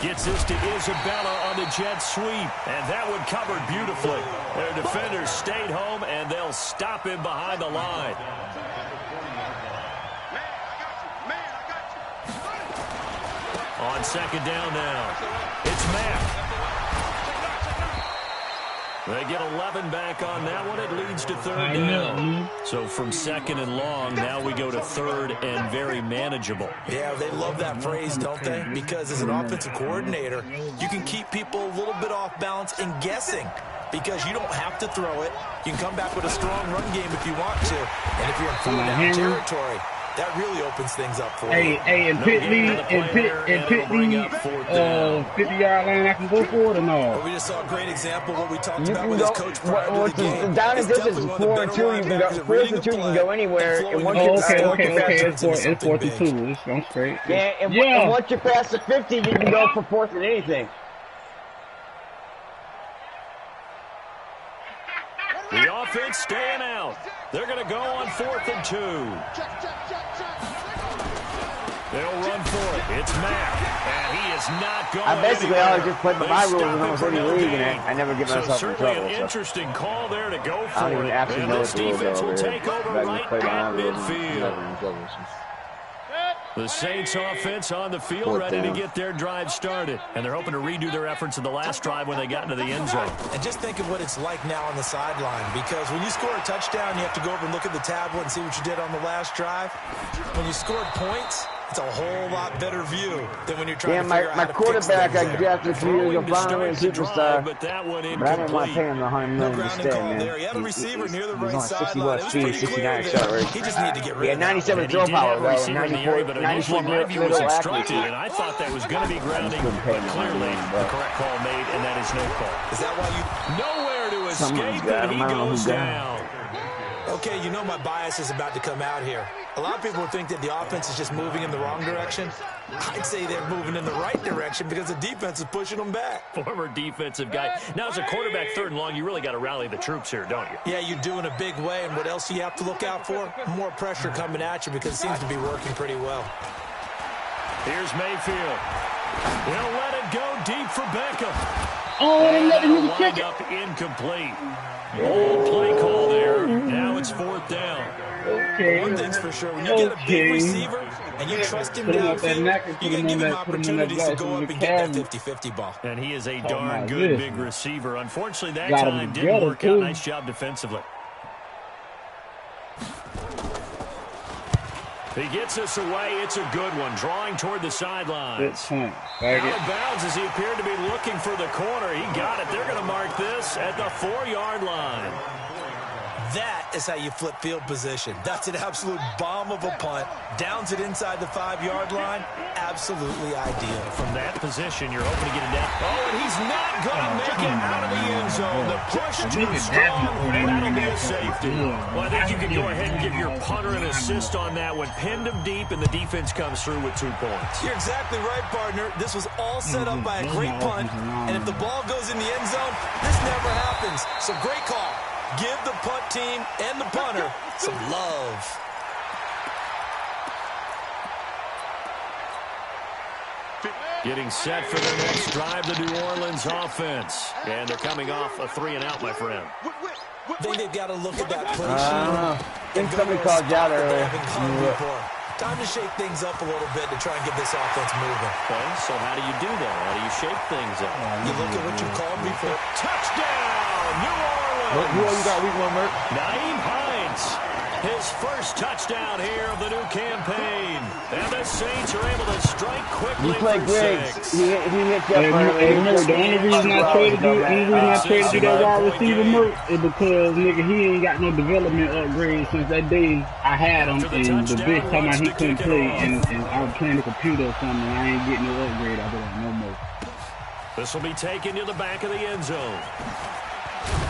Gets this to Isabella on the jet sweep, and that one covered beautifully. Their defenders stayed home, and they'll stop him behind the line. On second down now, it's Mack. They get 11 back on that one. It leads to 3rd down. So from 2nd and long, now we go to 3rd and very manageable. Yeah, they love that phrase, don't they? Because as an offensive coordinator, you can keep people a little bit off balance and guessing, because you don't have to throw it. You can come back with a strong run game if you want to. And if you're in 4th down territory, that really opens things up for you. Hey, and Pitley, 50-yard line, I can go for it or no? Well, we just saw a great example of what we talked about with his coach prior to the game. Down and distance is 4 and 2. You can go 4 and 2. You can go anywhere. And once It's 4 to 2. I'm straight. Yeah, and once you pass the 50, you can go for 4th and anything. The offense staying out. They're going to go on 4th and 2. They'll run for it. It's Mack, and he is not going I basically anywhere. always just play by my rules in almost any league, and I never get myself in certainly trouble. An interesting call there to go for I don't even it. actually And know this what the rules defense are will over take here. over I right just play by at my rules and midfield. never in trouble. The Saints offense on the field, ready to get their drive started. And they're hoping to redo their efforts in the last drive when they got into the end zone. And just think of what it's like now on the sideline, because when you score a touchdown, you have to go over and look at the tablet and see what you did on the last drive. When you scored points, it's a whole lot better view than when you're trying to figure out how to quarterback fix I drafted a few years ago, finally a superstar. But that one But I didn't want to pay him the $100 million instead, man. There. He had a receiver near the right He's on sideline. 60 speed, 69 shot rate. He just needed to get rid He had of that. 97 throw power, though, and 94 was middle obstructed, accuracy. and I thought that was going to be grounding, but clearly the correct call made, and that is no call. Is that why you... Nowhere to Someone's escape, got and him. he I don't know goes who got down. Okay, you know my bias is about to come out here. A lot of people would think that the offense is just moving in the wrong direction. I'd say they're moving in the right direction because the defense is pushing them back. Former defensive guy. Now, as a quarterback, 3rd and long, you really got to rally the troops here, don't you? Yeah, you do in a big way. And what else do you have to look out for? More pressure coming at you because it seems to be working pretty well. Here's Mayfield. He'll let it go deep for Beckham. Oh, they let him kick it. Up incomplete. Old play call there. Now it's 4th down. Okay. One thing's for sure, when you get a big receiver and you trust him downfield, you can give him opportunities to go up and get that 50-50 ball. And he is a darn good big receiver. Unfortunately, that time didn't work out. Nice job defensively. He gets us away. It's a good one. Drawing toward the sidelines. Out of bounds as he appeared to be looking for the corner. He got it. They're going to mark this at the 4-yard line. That is how you flip field position. That's an absolute bomb of a punt. Downs it inside the 5-yard line. Absolutely ideal. From that position, you're hoping to get it down. Oh, and he's not going to make it out of the end zone. The push too strong, and that'll be a safety. Well, I think you can go ahead and give your punter an assist on that one. Pinned him deep, and the defense comes through with 2 points. You're exactly right, partner. This was all set up by a great punt, and if the ball goes in the end zone, this never happens. So great call. Give the punt team and the punter some love. Getting set for their next drive, the New Orleans offense. And they're coming off a 3-and-out, my friend. I think they've got to look at that play sheet. I think somebody called you out earlier. Time to shake things up a little bit to try and get this offense moving. Okay, so how do you do that? How do you shake things up? You look at what you called me for. Touchdown, New Orleans! Who you got week 1, Merc? Naeem Hines, his first touchdown here of the new campaign. And the Saints are able to strike quickly. You play great. He hit you up early. The only reason I traded you that wide receiver, Merc, is because, nigga, he ain't got no development upgrade since that day I had him. And the bitch talking about he couldn't play, and I was playing the computer or something, and I ain't getting no upgrade after that no more. This will be taken to the back of the end zone.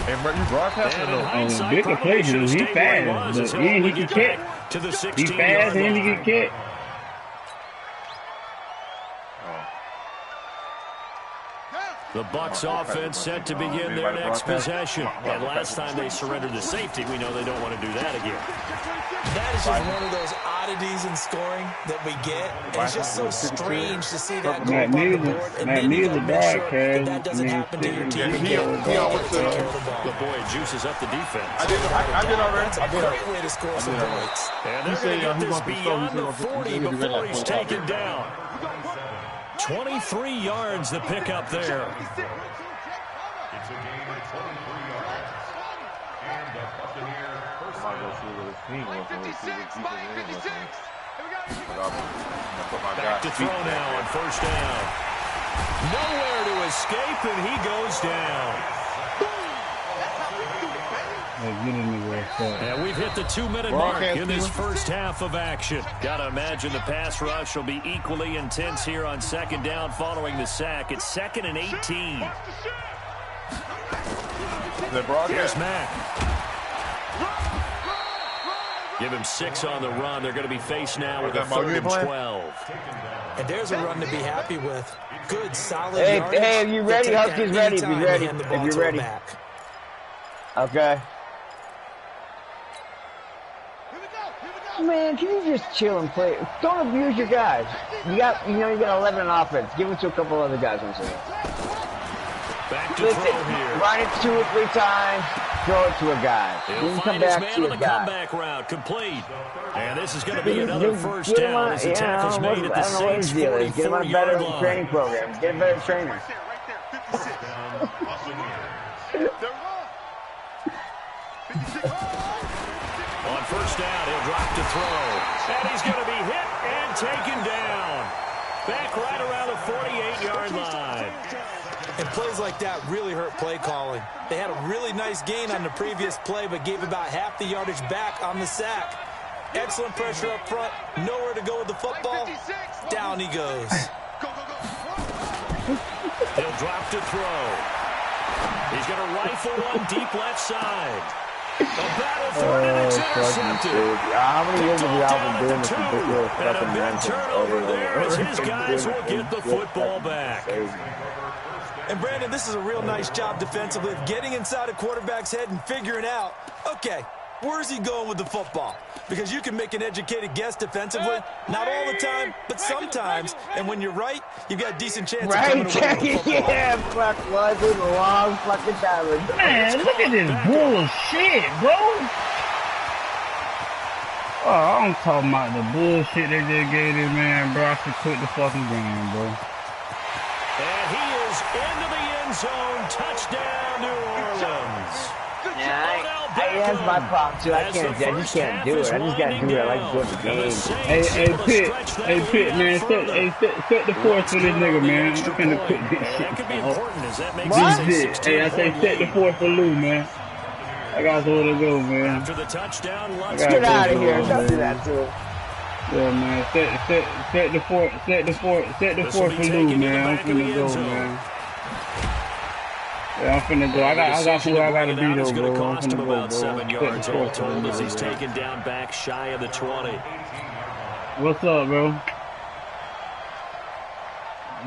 Hey, Merc, you broadcasting though? Big can play him. He fast, but he can catch. He fast and he can catch. The Bucs offense set to begin their next possession. And last time they surrendered the safety, we know they don't want to do that again. That is just one of those oddities in scoring that we get. And it's just so strange to see that go up on the board. And then you gotta make sure that doesn't happen to your team again. The boy juices up the defense. I did already. That's a great way to score some points. And they're going to get this beyond the 40 before he's taken down. 23 yards the pickup there. It's a gain of 23 yards. And the Buccaneer first back to throw now on first down. Nowhere to escape, and he goes down. And we've hit the 2-minute mark in this first half of action. Gotta imagine the pass rush will be equally intense here on second down following the sack. It's 2nd and 18. Here's Mack. Give him 6 on the run. They're going to be faced now with a 3rd and 12. And there's a run to be happy with. Good, solid yardage. Hey, are you ready? Husky's ready. If you're ready. If you're ready. Okay. Man, can you just chill and play? Don't abuse your guys. You got 11 in offense. Give it to a couple other guys once in a while. Back to throw here. Run it 2 or 3 times. Throw it to a guy. He'll find his man on the comeback route. Complete. And this is going to be another first down as the tackle's made at the Saints' 44-yard Get him on a better training program. Get a better trainer. On first down, he'll drop to throw. And he's going to be hit and taken down. Back right around the 48-yard line. And plays like that really hurt play calling. They had a really nice gain on the previous play, but gave about half the yardage back on the sack. Excellent pressure up front. Nowhere to go with the football. Down he goes. He'll drop to throw. He's going to rifle one deep left side. How many years have y'all been doing this ridiculous fucking nonsense? Turnover there as his guys will get the football back. And Brandon, this is a real nice job defensively of getting inside a quarterback's head and figuring out, okay, where's he going with the football? Because you can make an educated guess defensively, not all the time, but sometimes. And when you're right, you've got a decent chance of coming away with the football. Yeah, fuck, was it long fucking time. Man, look at this bullshit, bro. Oh, I'm talking about the bullshit they just gave this man, bro. I should quit the fucking game, bro. And he is into the end zone. Touchdown, New Orleans. Yeah, that's my problem too. I just can't do it. I just gotta do it. I like doing the game. Hey, Pitt, man, set the force for this nigga, man. I'm finna quit this shit. What? Hey, I say set the force for Lou, man. I got somewhere to go, man. After the touchdown, let's get out of here. Don't do that to him. Yeah, man. Set the force for Lou, man. I'm finna go, man. Yeah, I'm finna go. I got who I gotta be though, bro. It's gonna cost him about 7 yards all told as he's taken down back shy of the 20. What's up, bro?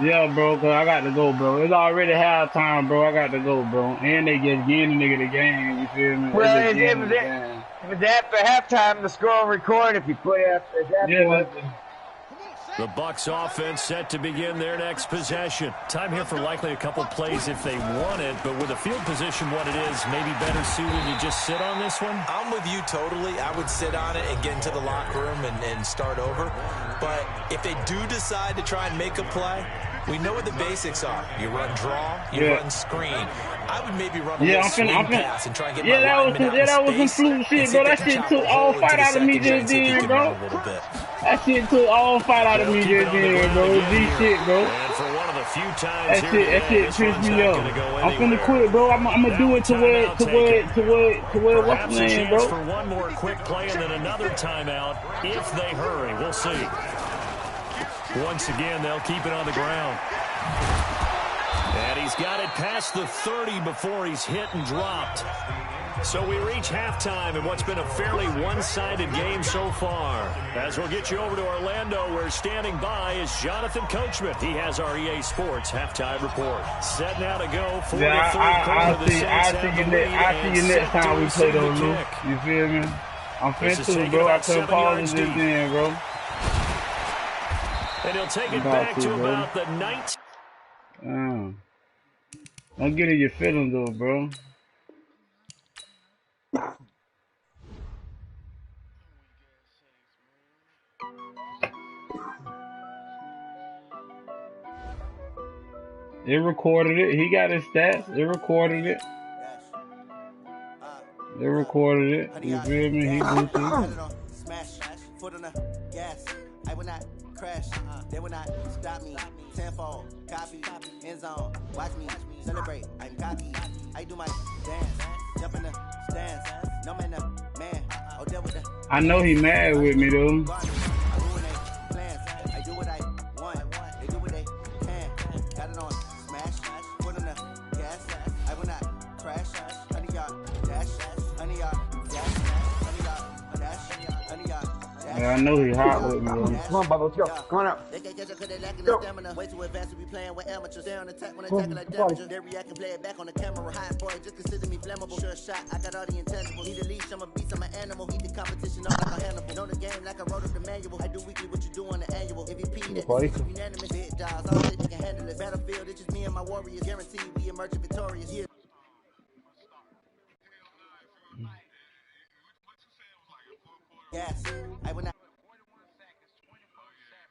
Yeah, bro, cause I got to go, bro. It's already halftime, bro. I got to go, bro. And they just getting the nigga the game. You feel me? Well, if it's after halftime, the score will record if you put it after that. The Bucs offense set to begin their next possession. Time here for likely a couple plays if they want it, but with the field position what it is, maybe better suited to just sit on this one? I'm with you totally. I would sit on it and get into the locker room and start over. But if they do decide to try and make a play, we know what the basics are. You run draw, you run screen. I would maybe run a little swing pass and try and get my lineman out that was some fluke shit, bro. That shit took all fight out of me just then, bro. That shit took all fight out of me just then, bro. G shit, bro. That shit pissed me off. I'm finna quit, bro. I'm gonna do it to where what's the name, bro? For one more quick play and then another timeout if they hurry. We'll see. Once again, they'll keep it on the ground. And he's got it past the 30 before he's hit and dropped. So we reach halftime in what's been a fairly one-sided game so far. As we'll get you over to Orlando, where standing by is Jonathan Coachman. He has our EA Sports halftime report. Set now to go for the third quarter. I see you next time we play those, Lou. You feel me? I'm finna, bro. I couldn't pause this then, bro. And he'll take it back to about the 19. Don't get in your feelings, though, bro. It recorded it. He got his stats. It recorded it. They recorded it. You feel me? He Bluetooth. Smash, foot on the gas. I will not crash. They will not stop me. Tenfold, copy, end zone. Watch me celebrate. I'm cocky. I do my dance. Jump in the stands. No man, man. Oh, there with the. I know he mad with me though. I do what I want. They do what they can. Got it on smash. Foot on the gas. I will not crash. 100 yard dash. 100 yard dash. 100 yard dash. 100 yard dash. Yeah, I know he hot with me though. Come on, Bubba, let's go. Come on up. They can't catch up because they lacking the stamina. Way too advanced to be playing with amateurs. They on attack when attacking like damagers. They react and play it back on the camera. Hot boy, just consider me flammable. Sure shot, I got all the intangibles. Need a leash, I'm a beast, I'm an animal. Eat the competition up like a Hannibal. Know the game like I wrote up the manual. I do weekly what you do on the annual. MVP, that's unanimous. Big dogs, all they can handle it. Battlefield, it's just me and my warriors. Guaranteed we emerge victorious. Yeah. Yes, I will not.